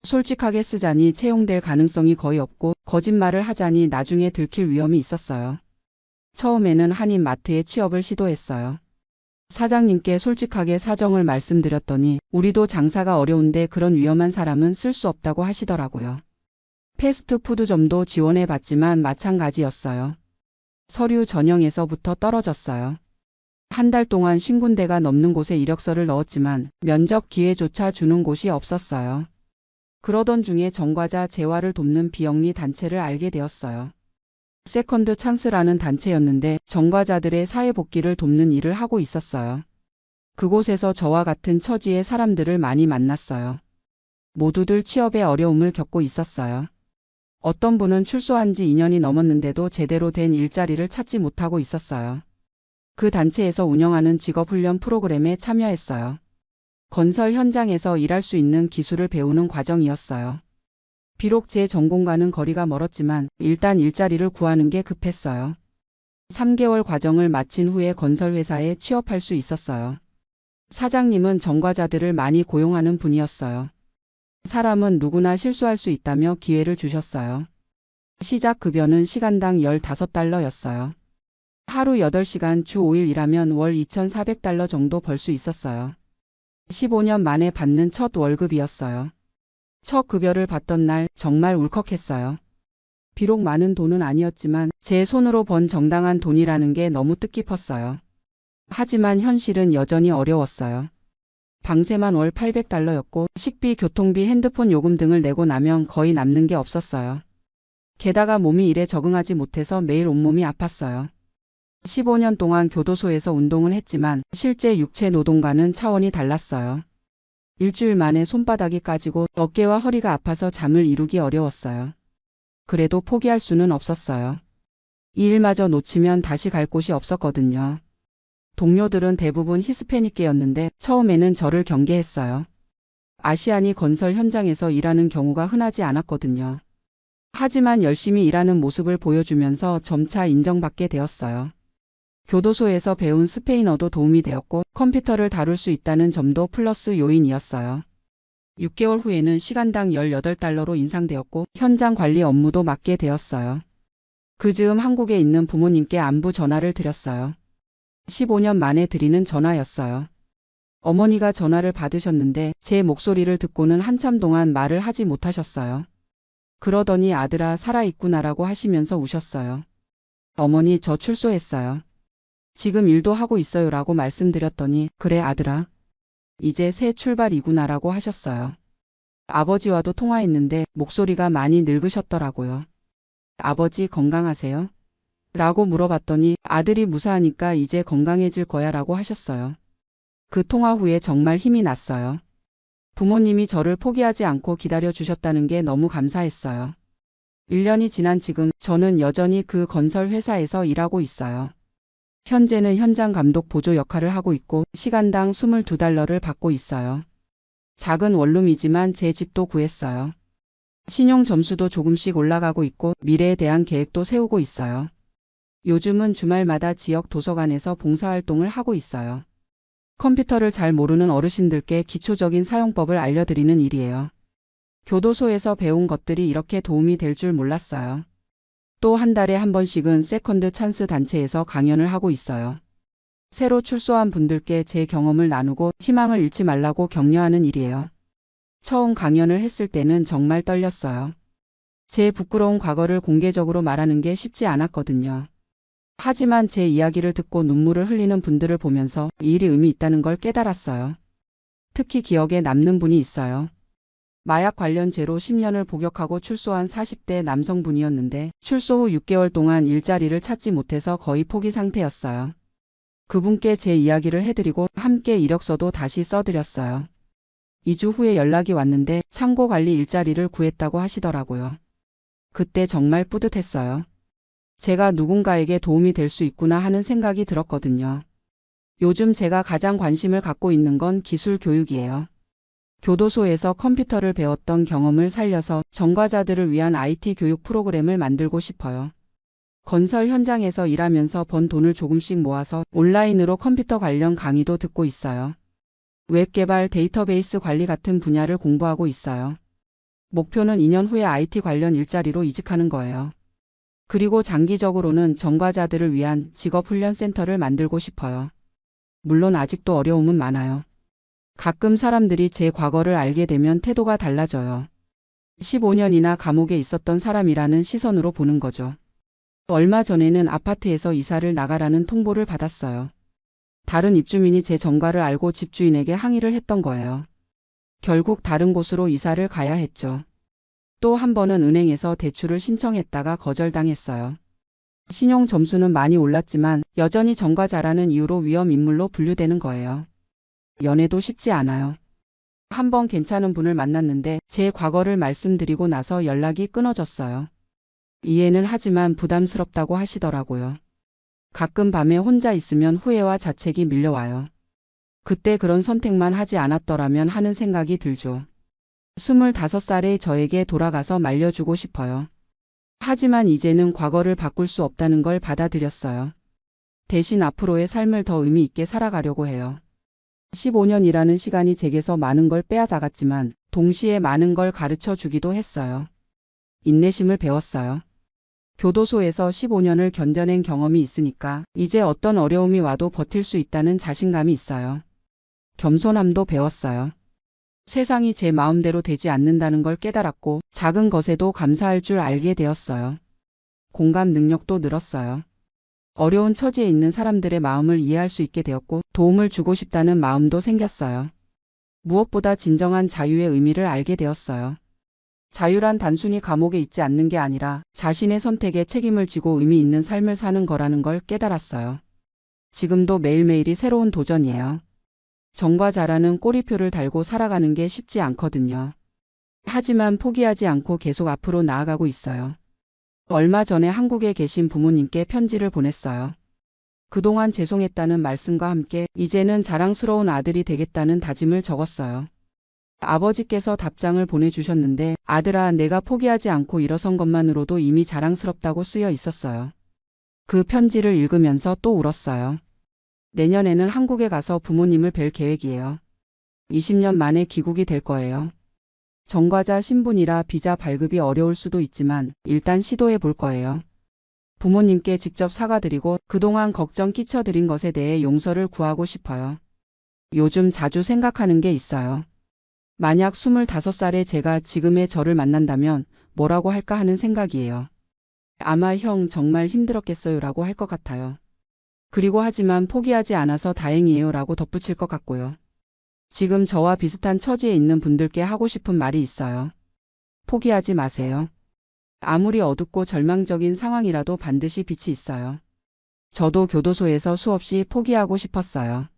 솔직하게 쓰자니 채용될 가능성이 거의 없고 거짓말을 하자니 나중에 들킬 위험이 있었어요. 처음에는 한인 마트에 취업을 시도했어요. 사장님께 솔직하게 사정을 말씀드렸더니 우리도 장사가 어려운데 그런 위험한 사람은 쓸 수 없다고 하시더라고요. 패스트푸드점도 지원해봤지만 마찬가지였어요. 서류 전형에서부터 떨어졌어요. 한 달 동안 50군데가 넘는 곳에 이력서를 넣었지만 면접 기회조차 주는 곳이 없었어요. 그러던 중에 전과자 재활을 돕는 비영리 단체를 알게 되었어요. 세컨드 찬스라는 단체였는데 전과자들의 사회복귀를 돕는 일을 하고 있었어요. 그곳에서 저와 같은 처지의 사람들을 많이 만났어요. 모두들 취업에 어려움을 겪고 있었어요. 어떤 분은 출소한 지 2년이 넘었는데도 제대로 된 일자리를 찾지 못하고 있었어요. 그 단체에서 운영하는 직업훈련 프로그램에 참여했어요. 건설 현장에서 일할 수 있는 기술을 배우는 과정이었어요. 비록 제 전공과는 거리가 멀었지만 일단 일자리를 구하는 게 급했어요. 3개월 과정을 마친 후에 건설회사에 취업할 수 있었어요. 사장님은 전과자들을 많이 고용하는 분이었어요. 사람은 누구나 실수할 수 있다며 기회를 주셨어요. 시작 급여는 시간당 15달러였어요. 하루 8시간 주 5일 일하면 월 2,400달러 정도 벌 수 있었어요. 15년 만에 받는 첫 월급이었어요. 첫 급여를 받던 날 정말 울컥했어요. 비록 많은 돈은 아니었지만 제 손으로 번 정당한 돈이라는 게 너무 뜻깊었어요. 하지만 현실은 여전히 어려웠어요. 방세만 월 800달러였고 식비, 교통비, 핸드폰 요금 등을 내고 나면 거의 남는 게 없었어요. 게다가 몸이 일에 적응하지 못해서 매일 온몸이 아팠어요. 15년 동안 교도소에서 운동을 했지만 실제 육체 노동과는 차원이 달랐어요. 일주일 만에 손바닥이 까지고 어깨와 허리가 아파서 잠을 이루기 어려웠어요. 그래도 포기할 수는 없었어요. 이 일마저 놓치면 다시 갈 곳이 없었거든요. 동료들은 대부분 히스패닉계였는데 처음에는 저를 경계했어요. 아시안이 건설 현장에서 일하는 경우가 흔하지 않았거든요. 하지만 열심히 일하는 모습을 보여주면서 점차 인정받게 되었어요. 교도소에서 배운 스페인어도 도움이 되었고 컴퓨터를 다룰 수 있다는 점도 플러스 요인이었어요. 6개월 후에는 시간당 18달러로 인상되었고 현장 관리 업무도 맡게 되었어요. 그 즈음 한국에 있는 부모님께 안부 전화를 드렸어요. 15년 만에 드리는 전화였어요. 어머니가 전화를 받으셨는데 제 목소리를 듣고는 한참 동안 말을 하지 못하셨어요. 그러더니 아들아 살아있구나라고 하시면서 우셨어요. 어머니 저 출소했어요. 지금 일도 하고 있어요 라고 말씀드렸더니 그래 아들아. 이제 새 출발이구나라고 하셨어요. 아버지와도 통화했는데 목소리가 많이 늙으셨더라고요. 아버지 건강하세요? 라고 물어봤더니 아들이 무사하니까 이제 건강해질 거야 라고 하셨어요. 그 통화 후에 정말 힘이 났어요. 부모님이 저를 포기하지 않고 기다려 주셨다는 게 너무 감사했어요. 1년이 지난 지금 저는 여전히 그 건설 회사에서 일하고 있어요. 현재는 현장 감독 보조 역할을 하고 있고 시간당 22달러를 받고 있어요. 작은 원룸이지만 제 집도 구했어요. 신용 점수도 조금씩 올라가고 있고 미래에 대한 계획도 세우고 있어요. 요즘은 주말마다 지역 도서관에서 봉사활동을 하고 있어요. 컴퓨터를 잘 모르는 어르신들께 기초적인 사용법을 알려드리는 일이에요. 교도소에서 배운 것들이 이렇게 도움이 될 줄 몰랐어요. 또 한 달에 한 번씩은 세컨드 찬스 단체에서 강연을 하고 있어요. 새로 출소한 분들께 제 경험을 나누고 희망을 잃지 말라고 격려하는 일이에요. 처음 강연을 했을 때는 정말 떨렸어요. 제 부끄러운 과거를 공개적으로 말하는 게 쉽지 않았거든요. 하지만 제 이야기를 듣고 눈물을 흘리는 분들을 보면서 이 일이 의미 있다는 걸 깨달았어요. 특히 기억에 남는 분이 있어요. 마약 관련 죄로 10년을 복역하고 출소한 40대 남성분이었는데 출소 후 6개월 동안 일자리를 찾지 못해서 거의 포기 상태였어요. 그분께 제 이야기를 해드리고 함께 이력서도 다시 써드렸어요. 2주 후에 연락이 왔는데 창고 관리 일자리를 구했다고 하시더라고요. 그때 정말 뿌듯했어요. 제가 누군가에게 도움이 될 수 있구나 하는 생각이 들었거든요. 요즘 제가 가장 관심을 갖고 있는 건 기술 교육이에요. 교도소에서 컴퓨터를 배웠던 경험을 살려서 전과자들을 위한 IT 교육 프로그램을 만들고 싶어요. 건설 현장에서 일하면서 번 돈을 조금씩 모아서 온라인으로 컴퓨터 관련 강의도 듣고 있어요. 웹 개발, 데이터베이스 관리 같은 분야를 공부하고 있어요. 목표는 2년 후에 IT 관련 일자리로 이직하는 거예요. 그리고 장기적으로는 전과자들을 위한 직업훈련센터를 만들고 싶어요. 물론 아직도 어려움은 많아요. 가끔 사람들이 제 과거를 알게 되면 태도가 달라져요. 15년이나 감옥에 있었던 사람이라는 시선으로 보는 거죠. 얼마 전에는 아파트에서 이사를 나가라는 통보를 받았어요. 다른 입주민이 제 전과를 알고 집주인에게 항의를 했던 거예요. 결국 다른 곳으로 이사를 가야 했죠. 또 한 번은 은행에서 대출을 신청했다가 거절당했어요. 신용 점수는 많이 올랐지만 여전히 전과자라는 이유로 위험 인물로 분류되는 거예요. 연애도 쉽지 않아요. 한 번 괜찮은 분을 만났는데 제 과거를 말씀드리고 나서 연락이 끊어졌어요. 이해는 하지만 부담스럽다고 하시더라고요. 가끔 밤에 혼자 있으면 후회와 자책이 밀려와요. 그때 그런 선택만 하지 않았더라면 하는 생각이 들죠. 25살의 저에게 돌아가서 말려주고 싶어요. 하지만 이제는 과거를 바꿀 수 없다는 걸 받아들였어요. 대신 앞으로의 삶을 더 의미 있게 살아가려고 해요. 15년이라는 시간이 제게서 많은 걸 빼앗아갔지만 동시에 많은 걸 가르쳐 주기도 했어요. 인내심을 배웠어요. 교도소에서 15년을 견뎌낸 경험이 있으니까 이제 어떤 어려움이 와도 버틸 수 있다는 자신감이 있어요. 겸손함도 배웠어요. 세상이 제 마음대로 되지 않는다는 걸 깨달았고 작은 것에도 감사할 줄 알게 되었어요. 공감 능력도 늘었어요. 어려운 처지에 있는 사람들의 마음을 이해할 수 있게 되었고 도움을 주고 싶다는 마음도 생겼어요. 무엇보다 진정한 자유의 의미를 알게 되었어요. 자유란 단순히 감옥에 있지 않는 게 아니라 자신의 선택에 책임을 지고 의미 있는 삶을 사는 거라는 걸 깨달았어요. 지금도 매일매일이 새로운 도전이에요. 전과자라는 꼬리표를 달고 살아가는 게 쉽지 않거든요. 하지만 포기하지 않고 계속 앞으로 나아가고 있어요. 얼마 전에 한국에 계신 부모님께 편지를 보냈어요. 그동안 죄송했다는 말씀과 함께 이제는 자랑스러운 아들이 되겠다는 다짐을 적었어요. 아버지께서 답장을 보내주셨는데 아들아, 내가 포기하지 않고 일어선 것만으로도 이미 자랑스럽다고 쓰여 있었어요. 그 편지를 읽으면서 또 울었어요. 내년에는 한국에 가서 부모님을 뵐 계획이에요. 20년 만에 귀국이 될 거예요. 전과자 신분이라 비자 발급이 어려울 수도 있지만 일단 시도해 볼 거예요. 부모님께 직접 사과드리고 그동안 걱정 끼쳐드린 것에 대해 용서를 구하고 싶어요. 요즘 자주 생각하는 게 있어요. 만약 25살의 제가 지금의 저를 만난다면 뭐라고 할까 하는 생각이에요. 아마 형 정말 힘들었겠어요 라고 할 것 같아요. 그리고 하지만 포기하지 않아서 다행이에요 라고 덧붙일 것 같고요. 지금 저와 비슷한 처지에 있는 분들께 하고 싶은 말이 있어요. 포기하지 마세요. 아무리 어둡고 절망적인 상황이라도 반드시 빛이 있어요. 저도 교도소에서 수없이 포기하고 싶었어요.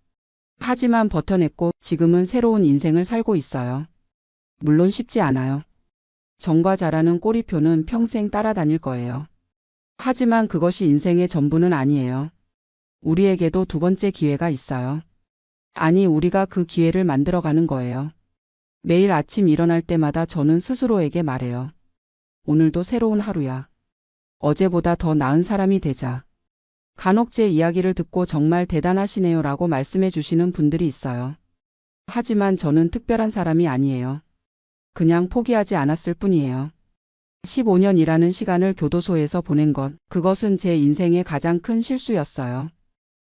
하지만 버텨냈고 지금은 새로운 인생을 살고 있어요. 물론 쉽지 않아요. 전과자라는 꼬리표는 평생 따라다닐 거예요. 하지만 그것이 인생의 전부는 아니에요. 우리에게도 두 번째 기회가 있어요. 아니, 우리가 그 기회를 만들어가는 거예요. 매일 아침 일어날 때마다 저는 스스로에게 말해요. 오늘도 새로운 하루야. 어제보다 더 나은 사람이 되자. 간혹 제 이야기를 듣고 정말 대단하시네요 라고 말씀해 주시는 분들이 있어요. 하지만 저는 특별한 사람이 아니에요. 그냥 포기하지 않았을 뿐이에요. 15년이라는 시간을 교도소에서 보낸 것, 그것은 제 인생의 가장 큰 실수였어요.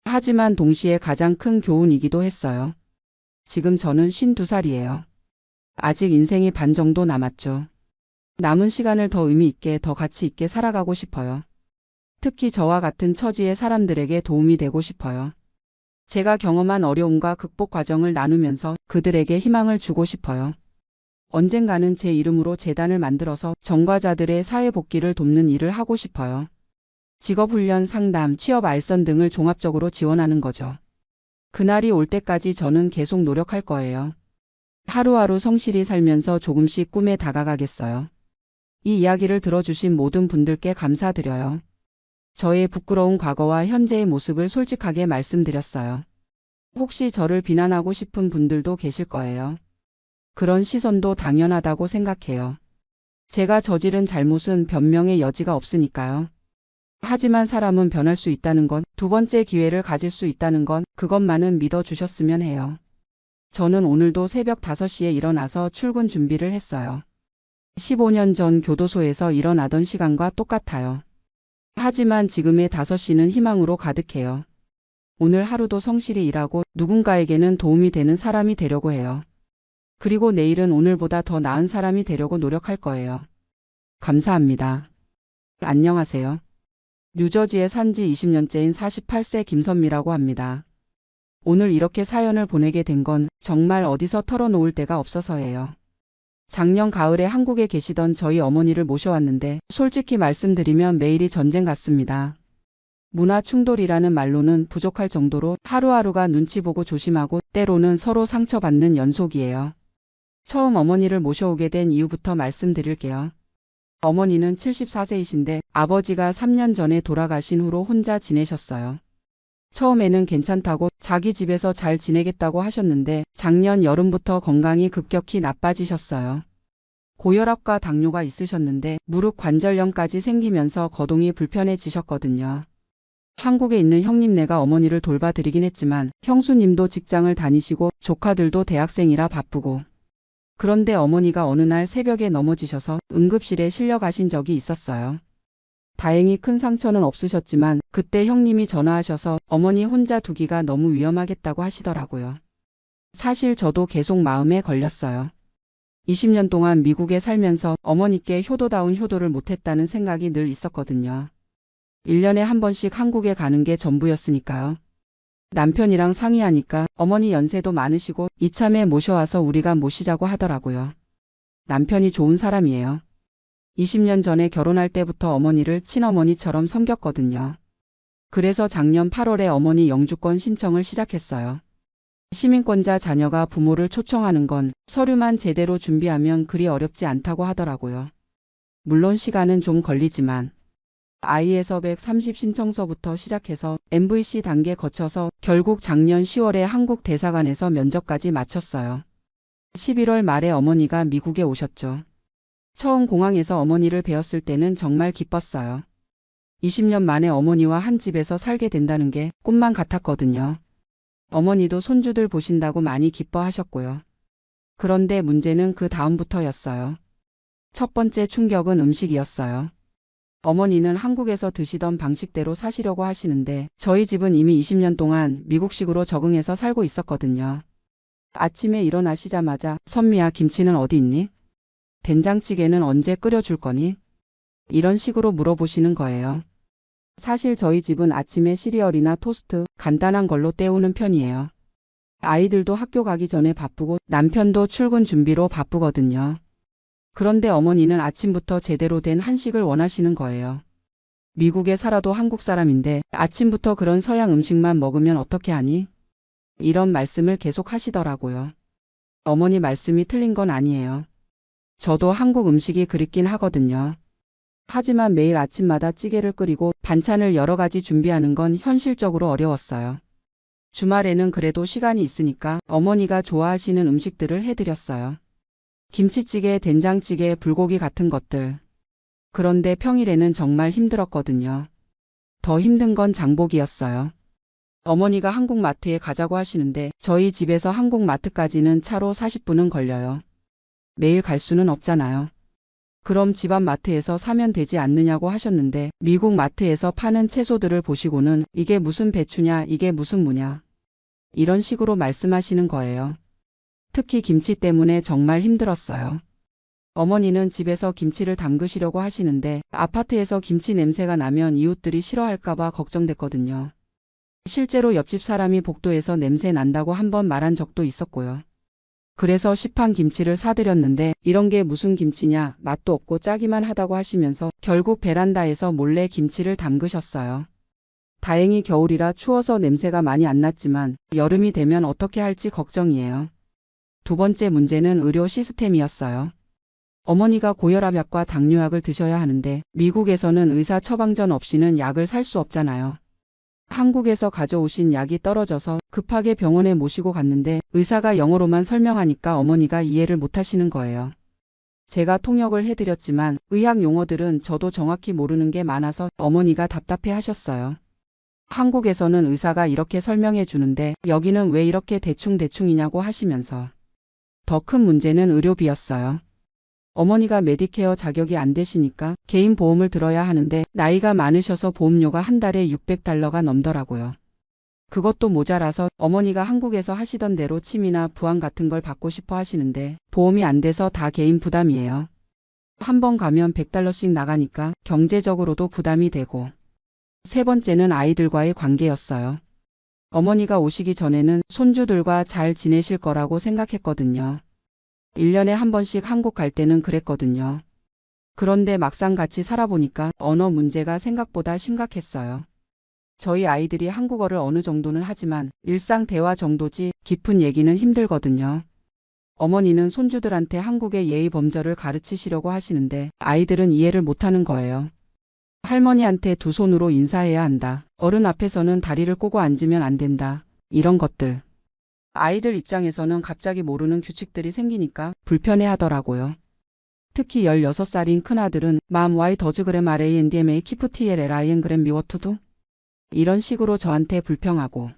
하지만 동시에 가장 큰 교훈이기도 했어요. 지금 저는 52살이에요. 아직 인생이 반 정도 남았죠. 남은 시간을 더 의미 있게, 더 가치 있게 살아가고 싶어요. 특히 저와 같은 처지의 사람들에게 도움이 되고 싶어요. 제가 경험한 어려움과 극복 과정을 나누면서 그들에게 희망을 주고 싶어요. 언젠가는 제 이름으로 재단을 만들어서 전과자들의 사회 복귀를 돕는 일을 하고 싶어요. 직업훈련, 상담, 취업 알선 등을 종합적으로 지원하는 거죠. 그날이 올 때까지 저는 계속 노력할 거예요. 하루하루 성실히 살면서 조금씩 꿈에 다가가겠어요. 이 이야기를 들어주신 모든 분들께 감사드려요. 저의 부끄러운 과거와 현재의 모습을 솔직하게 말씀드렸어요. 혹시 저를 비난하고 싶은 분들도 계실 거예요. 그런 시선도 당연하다고 생각해요. 제가 저지른 잘못은 변명의 여지가 없으니까요. 하지만 사람은 변할 수 있다는 건, 두 번째 기회를 가질 수 있다는 건, 그것만은 믿어주셨으면 해요. 저는 오늘도 새벽 5시에 일어나서 출근 준비를 했어요. 15년 전 교도소에서 일어나던 시간과 똑같아요. 하지만 지금의 5시는 희망으로 가득해요. 오늘 하루도 성실히 일하고 누군가에게는 도움이 되는 사람이 되려고 해요. 그리고 내일은 오늘보다 더 나은 사람이 되려고 노력할 거예요. 감사합니다. 안녕하세요. 뉴저지에 산지 20년째인 48세 김선미라고 합니다. 오늘 이렇게 사연을 보내게 된 건 정말 어디서 털어놓을 데가 없어서예요. 작년 가을에 한국에 계시던 저희 어머니를 모셔왔는데 솔직히 말씀드리면 매일이 전쟁 같습니다. 문화 충돌이라는 말로는 부족할 정도로 하루하루가 눈치 보고 조심하고 때로는 서로 상처받는 연속이에요. 처음 어머니를 모셔오게 된 이유부터 말씀드릴게요. 어머니는 74세이신데 아버지가 3년 전에 돌아가신 후로 혼자 지내셨어요. 처음에는 괜찮다고 자기 집에서 잘 지내겠다고 하셨는데 작년 여름부터 건강이 급격히 나빠지셨어요. 고혈압과 당뇨가 있으셨는데 무릎 관절염까지 생기면서 거동이 불편해지셨거든요. 한국에 있는 형님네가 어머니를 돌봐드리긴 했지만 형수님도 직장을 다니시고 조카들도 대학생이라 바쁘고 그런데 어머니가 어느 날 새벽에 넘어지셔서 응급실에 실려가신 적이 있었어요. 다행히 큰 상처는 없으셨지만 그때 형님이 전화하셔서 어머니 혼자 두기가 너무 위험하겠다고 하시더라고요. 사실 저도 계속 마음에 걸렸어요. 20년 동안 미국에 살면서 어머니께 효도다운 효도를 못했다는 생각이 늘 있었거든요. 1년에 한 번씩 한국에 가는 게 전부였으니까요. 남편이랑 상의하니까 어머니 연세도 많으시고 이참에 모셔와서 우리가 모시자고 하더라고요. 남편이 좋은 사람이에요. 20년 전에 결혼할 때부터 어머니를 친어머니처럼 섬겼거든요. 그래서 작년 8월에 어머니 영주권 신청을 시작했어요. 시민권자 자녀가 부모를 초청하는 건 서류만 제대로 준비하면 그리 어렵지 않다고 하더라고요. 물론 시간은 좀 걸리지만 I에서 130 신청서부터 시작해서 MVC 단계 거쳐서 결국 작년 10월에 한국 대사관에서 면접까지 마쳤어요. 11월 말에 어머니가 미국에 오셨죠. 처음 공항에서 어머니를 뵈었을 때는 정말 기뻤어요. 20년 만에 어머니와 한 집에서 살게 된다는 게 꿈만 같았거든요. 어머니도 손주들 보신다고 많이 기뻐하셨고요. 그런데 문제는 그 다음부터였어요. 첫 번째 충격은 음식이었어요. 어머니는 한국에서 드시던 방식대로 사시려고 하시는데 저희 집은 이미 20년 동안 미국식으로 적응해서 살고 있었거든요. 아침에 일어나시자마자 선미야, 김치는 어디 있니? 된장찌개는 언제 끓여줄 거니? 이런 식으로 물어보시는 거예요. 사실 저희 집은 아침에 시리얼이나 토스트 간단한 걸로 때우는 편이에요. 아이들도 학교 가기 전에 바쁘고 남편도 출근 준비로 바쁘거든요. 그런데 어머니는 아침부터 제대로 된 한식을 원하시는 거예요. 미국에 살아도 한국 사람인데 아침부터 그런 서양 음식만 먹으면 어떻게 하니? 이런 말씀을 계속 하시더라고요. 어머니 말씀이 틀린 건 아니에요. 저도 한국 음식이 그립긴 하거든요. 하지만 매일 아침마다 찌개를 끓이고 반찬을 여러 가지 준비하는 건 현실적으로 어려웠어요. 주말에는 그래도 시간이 있으니까 어머니가 좋아하시는 음식들을 해드렸어요. 김치찌개, 된장찌개, 불고기 같은 것들. 그런데 평일에는 정말 힘들었거든요. 더 힘든 건 장보기였어요. 어머니가 한국 마트에 가자고 하시는데 저희 집에서 한국 마트까지는 차로 40분은 걸려요. 매일 갈 수는 없잖아요. 그럼 집 앞 마트에서 사면 되지 않느냐고 하셨는데 미국 마트에서 파는 채소들을 보시고는 이게 무슨 배추냐, 이게 무슨 무냐. 이런 식으로 말씀하시는 거예요. 특히 김치 때문에 정말 힘들었어요. 어머니는 집에서 김치를 담그시려고 하시는데 아파트에서 김치 냄새가 나면 이웃들이 싫어할까봐 걱정됐거든요. 실제로 옆집 사람이 복도에서 냄새 난다고 한번 말한 적도 있었고요. 그래서 시판 김치를 사드렸는데 이런 게 무슨 김치냐, 맛도 없고 짜기만 하다고 하시면서 결국 베란다에서 몰래 김치를 담그셨어요. 다행히 겨울이라 추워서 냄새가 많이 안 났지만 여름이 되면 어떻게 할지 걱정이에요. 두 번째 문제는 의료 시스템이었어요. 어머니가 고혈압약과 당뇨약을 드셔야 하는데 미국에서는 의사 처방전 없이는 약을 살 수 없잖아요. 한국에서 가져오신 약이 떨어져서 급하게 병원에 모시고 갔는데 의사가 영어로만 설명하니까 어머니가 이해를 못하시는 거예요. 제가 통역을 해드렸지만 의학 용어들은 저도 정확히 모르는 게 많아서 어머니가 답답해 하셨어요. 한국에서는 의사가 이렇게 설명해 주는데 여기는 왜 이렇게 대충대충이냐고 하시면서 더 큰 문제는 의료비였어요. 어머니가 메디케어 자격이 안 되시니까 개인 보험을 들어야 하는데 나이가 많으셔서 보험료가 한 달에 $600가 넘더라고요. 그것도 모자라서 어머니가 한국에서 하시던 대로 침이나 부항 같은 걸 받고 싶어 하시는데 보험이 안 돼서 다 개인 부담이에요. 한 번 가면 $100씩 나가니까 경제적으로도 부담이 되고 세 번째는 아이들과의 관계였어요. 어머니가 오시기 전에는 손주들과 잘 지내실 거라고 생각했거든요. 1년에 한 번씩 한국 갈 때는 그랬거든요. 그런데 막상 같이 살아보니까 언어 문제가 생각보다 심각했어요. 저희 아이들이 한국어를 어느 정도는 하지만 일상 대화 정도지 깊은 얘기는 힘들거든요. 어머니는 손주들한테 한국의 예의 범절을 가르치시려고 하시는데 아이들은 이해를 못하는 거예요. 할머니한테 두 손으로 인사해야 한다. 어른 앞에서는 다리를 꼬고 앉으면 안 된다. 이런 것들. 아이들 입장에서는 갑자기 모르는 규칙들이 생기니까 불편해 하더라고요. 특히 16살인 큰아들은 맘 와이 더즈 그램 RANDMA 키프티엘 LIN 그램 미워투두? 이런 식으로 저한테 불평하고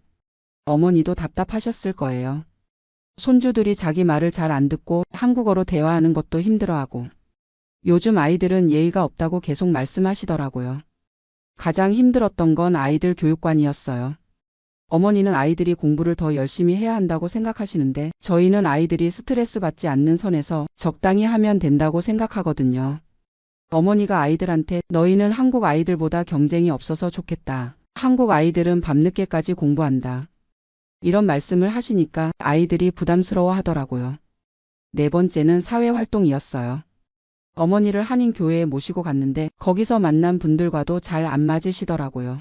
어머니도 답답하셨을 거예요. 손주들이 자기 말을 잘 안 듣고 한국어로 대화하는 것도 힘들어하고 요즘 아이들은 예의가 없다고 계속 말씀하시더라고요. 가장 힘들었던 건 아이들 교육관이었어요. 어머니는 아이들이 공부를 더 열심히 해야 한다고 생각하시는데 저희는 아이들이 스트레스 받지 않는 선에서 적당히 하면 된다고 생각하거든요. 어머니가 아이들한테 너희는 한국 아이들보다 경쟁이 없어서 좋겠다. 한국 아이들은 밤늦게까지 공부한다. 이런 말씀을 하시니까 아이들이 부담스러워 하더라고요. 네 번째는 사회활동이었어요. 어머니를 한인교회에 모시고 갔는데 거기서 만난 분들과도 잘 안 맞으시더라고요.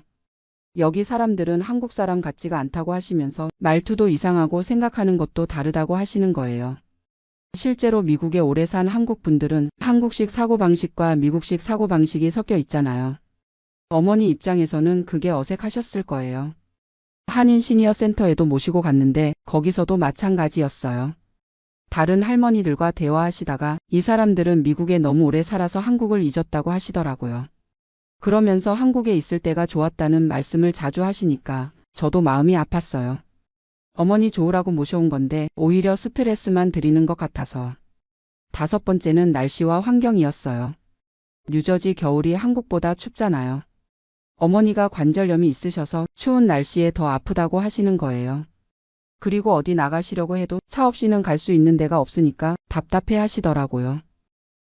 여기 사람들은 한국 사람 같지가 않다고 하시면서 말투도 이상하고 생각하는 것도 다르다고 하시는 거예요. 실제로 미국에 오래 산 한국 분들은 한국식 사고방식과 미국식 사고방식이 섞여 있잖아요. 어머니 입장에서는 그게 어색하셨을 거예요. 한인 시니어 센터에도 모시고 갔는데 거기서도 마찬가지였어요. 다른 할머니들과 대화하시다가 이 사람들은 미국에 너무 오래 살아서 한국을 잊었다고 하시더라고요. 그러면서 한국에 있을 때가 좋았다는 말씀을 자주 하시니까 저도 마음이 아팠어요. 어머니 좋으라고 모셔온 건데 오히려 스트레스만 드리는 것 같아서. 다섯 번째는 날씨와 환경이었어요. 뉴저지 겨울이 한국보다 춥잖아요. 어머니가 관절염이 있으셔서 추운 날씨에 더 아프다고 하시는 거예요. 그리고 어디 나가시려고 해도 차 없이는 갈 수 있는 데가 없으니까 답답해 하시더라고요.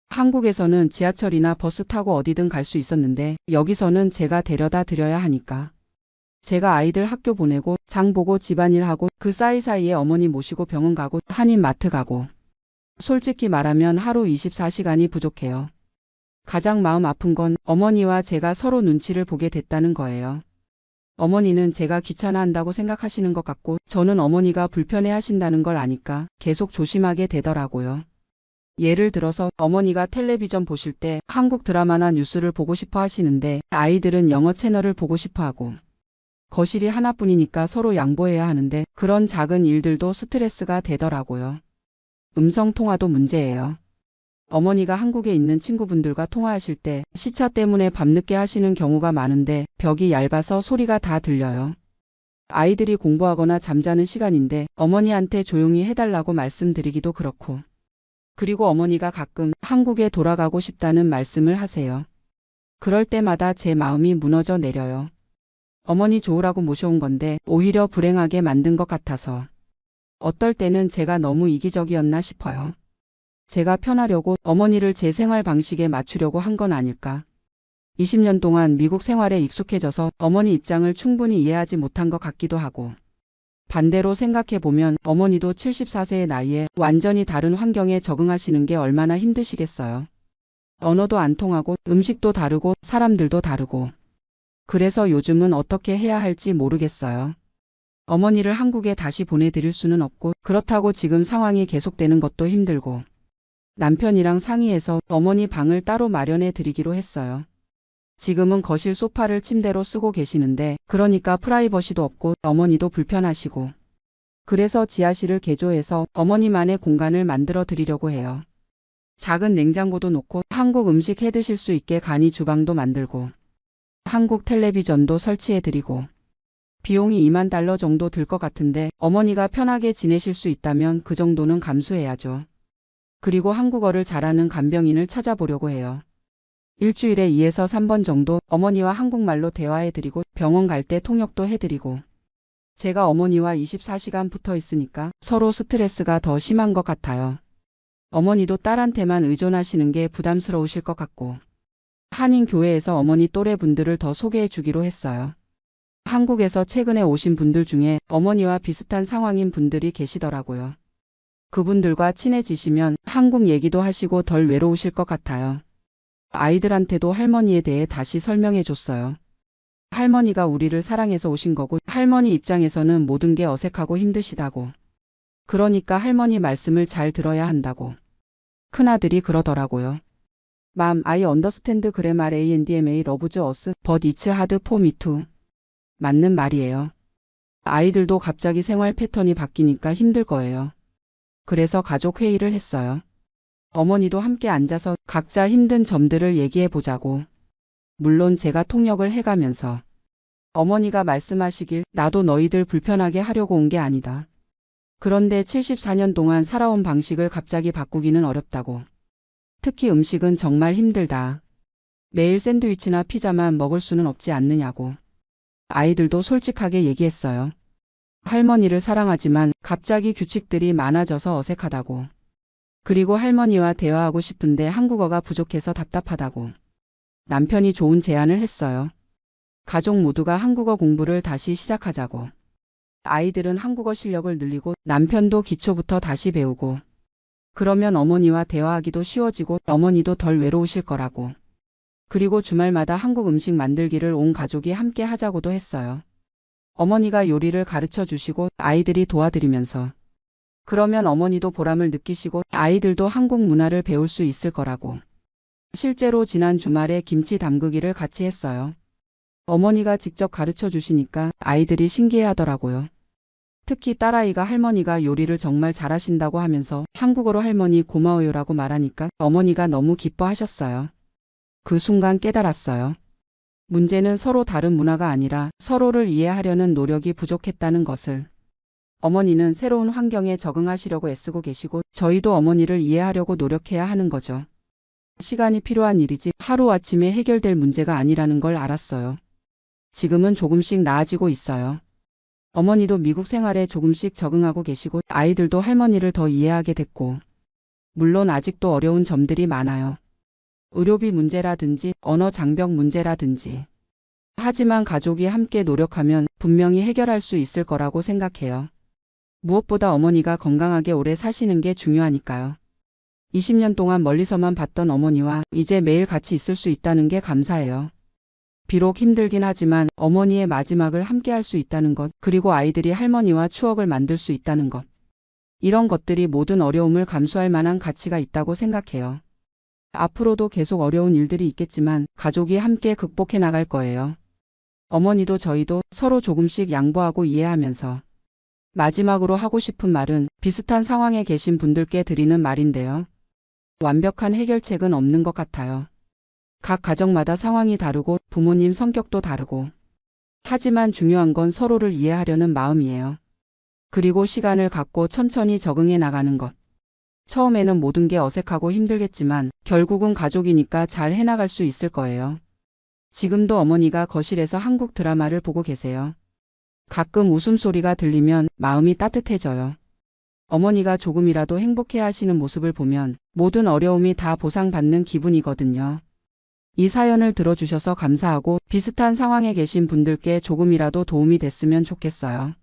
한국에서는 지하철이나 버스 타고 어디든 갈 수 있었는데 여기서는 제가 데려다 드려야 하니까. 제가 아이들 학교 보내고 장 보고 집안일하고 그 사이사이에 어머니 모시고 병원 가고 한인 마트 가고. 솔직히 말하면 하루 24시간이 부족해요. 가장 마음 아픈 건 어머니와 제가 서로 눈치를 보게 됐다는 거예요. 어머니는 제가 귀찮아한다고 생각하시는 것 같고 저는 어머니가 불편해 하신다는 걸 아니까 계속 조심하게 되더라고요. 예를 들어서 어머니가 텔레비전 보실 때 한국 드라마나 뉴스를 보고 싶어 하시는데 아이들은 영어 채널을 보고 싶어 하고 거실이 하나뿐이니까 서로 양보해야 하는데 그런 작은 일들도 스트레스가 되더라고요. 음성 통화도 문제예요. 어머니가 한국에 있는 친구분들과 통화하실 때 시차 때문에 밤늦게 하시는 경우가 많은데 벽이 얇아서 소리가 다 들려요. 아이들이 공부하거나 잠자는 시간인데 어머니한테 조용히 해달라고 말씀드리기도 그렇고. 그리고 어머니가 가끔 한국에 돌아가고 싶다는 말씀을 하세요. 그럴 때마다 제 마음이 무너져 내려요. 어머니 좋으라고 모셔온 건데 오히려 불행하게 만든 것 같아서. 어떨 때는 제가 너무 이기적이었나 싶어요. 제가 편하려고 어머니를 제 생활 방식에 맞추려고 한 건 아닐까. 20년 동안 미국 생활에 익숙해져서 어머니 입장을 충분히 이해하지 못한 것 같기도 하고. 반대로 생각해보면 어머니도 74세의 나이에 완전히 다른 환경에 적응하시는 게 얼마나 힘드시겠어요. 언어도 안 통하고 음식도 다르고 사람들도 다르고. 그래서 요즘은 어떻게 해야 할지 모르겠어요. 어머니를 한국에 다시 보내드릴 수는 없고 그렇다고 지금 상황이 계속되는 것도 힘들고. 남편이랑 상의해서 어머니 방을 따로 마련해 드리기로 했어요. 지금은 거실 소파를 침대로 쓰고 계시는데 그러니까 프라이버시도 없고 어머니도 불편하시고. 그래서 지하실을 개조해서 어머니만의 공간을 만들어 드리려고 해요. 작은 냉장고도 놓고 한국 음식 해 드실 수 있게 간이 주방도 만들고 한국 텔레비전도 설치해 드리고. 비용이 $20,000 정도 들 것 같은데 어머니가 편하게 지내실 수 있다면 그 정도는 감수해야죠. 그리고 한국어를 잘하는 간병인을 찾아보려고 해요. 일주일에 2에서 3번 정도 어머니와 한국말로 대화해드리고 병원 갈 때 통역도 해드리고. 제가 어머니와 24시간 붙어 있으니까 서로 스트레스가 더 심한 것 같아요. 어머니도 딸한테만 의존하시는 게 부담스러우실 것 같고. 한인교회에서 어머니 또래 분들을 더 소개해 주기로 했어요. 한국에서 최근에 오신 분들 중에 어머니와 비슷한 상황인 분들이 계시더라고요. 그분들과 친해지시면 한국 얘기도 하시고 덜 외로우실 것 같아요. 아이들한테도 할머니에 대해 다시 설명해 줬어요. 할머니가 우리를 사랑해서 오신 거고 할머니 입장에서는 모든 게 어색하고 힘드시다고. 그러니까 할머니 말씀을 잘 들어야 한다고. 큰아들이 그러더라고요. Mom, I understand grammar and loves us, but it's hard for me to. 맞는 말이에요. 아이들도 갑자기 생활 패턴이 바뀌니까 힘들 거예요. 그래서 가족 회의를 했어요. 어머니도 함께 앉아서 각자 힘든 점들을 얘기해 보자고. 물론 제가 통역을 해가면서 어머니가 말씀하시길 나도 너희들 불편하게 하려고 온 게 아니다. 그런데 74년 동안 살아온 방식을 갑자기 바꾸기는 어렵다고. 특히 음식은 정말 힘들다. 매일 샌드위치나 피자만 먹을 수는 없지 않느냐고. 아이들도 솔직하게 얘기했어요. 할머니를 사랑하지만 갑자기 규칙들이 많아져서 어색하다고. 그리고 할머니와 대화하고 싶은데 한국어가 부족해서 답답하다고. 남편이 좋은 제안을 했어요. 가족 모두가 한국어 공부를 다시 시작하자고. 아이들은 한국어 실력을 늘리고 남편도 기초부터 다시 배우고. 그러면 어머니와 대화하기도 쉬워지고 어머니도 덜 외로우실 거라고. 그리고 주말마다 한국 음식 만들기를 온 가족이 함께 하자고도 했어요. 어머니가 요리를 가르쳐 주시고 아이들이 도와드리면서. 그러면 어머니도 보람을 느끼시고 아이들도 한국 문화를 배울 수 있을 거라고. 실제로 지난 주말에 김치 담그기를 같이 했어요. 어머니가 직접 가르쳐 주시니까 아이들이 신기해 하더라고요. 특히 딸아이가 할머니가 요리를 정말 잘하신다고 하면서 한국어로 할머니 고마워요라고 말하니까 어머니가 너무 기뻐하셨어요. 그 순간 깨달았어요. 문제는 서로 다른 문화가 아니라 서로를 이해하려는 노력이 부족했다는 것을. 어머니는 새로운 환경에 적응하시려고 애쓰고 계시고 저희도 어머니를 이해하려고 노력해야 하는 거죠. 시간이 필요한 일이지 하루아침에 해결될 문제가 아니라는 걸 알았어요. 지금은 조금씩 나아지고 있어요. 어머니도 미국 생활에 조금씩 적응하고 계시고 아이들도 할머니를 더 이해하게 됐고. 물론 아직도 어려운 점들이 많아요. 의료비 문제라든지 언어 장벽 문제라든지. 하지만 가족이 함께 노력하면 분명히 해결할 수 있을 거라고 생각해요. 무엇보다 어머니가 건강하게 오래 사시는 게 중요하니까요. 20년 동안 멀리서만 봤던 어머니와 이제 매일 같이 있을 수 있다는 게 감사해요. 비록 힘들긴 하지만 어머니의 마지막을 함께 할 수 있다는 것, 그리고 아이들이 할머니와 추억을 만들 수 있다는 것. 이런 것들이 모든 어려움을 감수할 만한 가치가 있다고 생각해요. 앞으로도 계속 어려운 일들이 있겠지만 가족이 함께 극복해 나갈 거예요. 어머니도 저희도 서로 조금씩 양보하고 이해하면서. 마지막으로 하고 싶은 말은 비슷한 상황에 계신 분들께 드리는 말인데요. 완벽한 해결책은 없는 것 같아요. 각 가정마다 상황이 다르고 부모님 성격도 다르고. 하지만 중요한 건 서로를 이해하려는 마음이에요. 그리고 시간을 갖고 천천히 적응해 나가는 것. 처음에는 모든 게 어색하고 힘들겠지만 결국은 가족이니까 잘 해나갈 수 있을 거예요. 지금도 어머니가 거실에서 한국 드라마를 보고 계세요. 가끔 웃음소리가 들리면 마음이 따뜻해져요. 어머니가 조금이라도 행복해 하시는 모습을 보면 모든 어려움이 다 보상받는 기분이거든요. 이 사연을 들어주셔서 감사하고 비슷한 상황에 계신 분들께 조금이라도 도움이 됐으면 좋겠어요.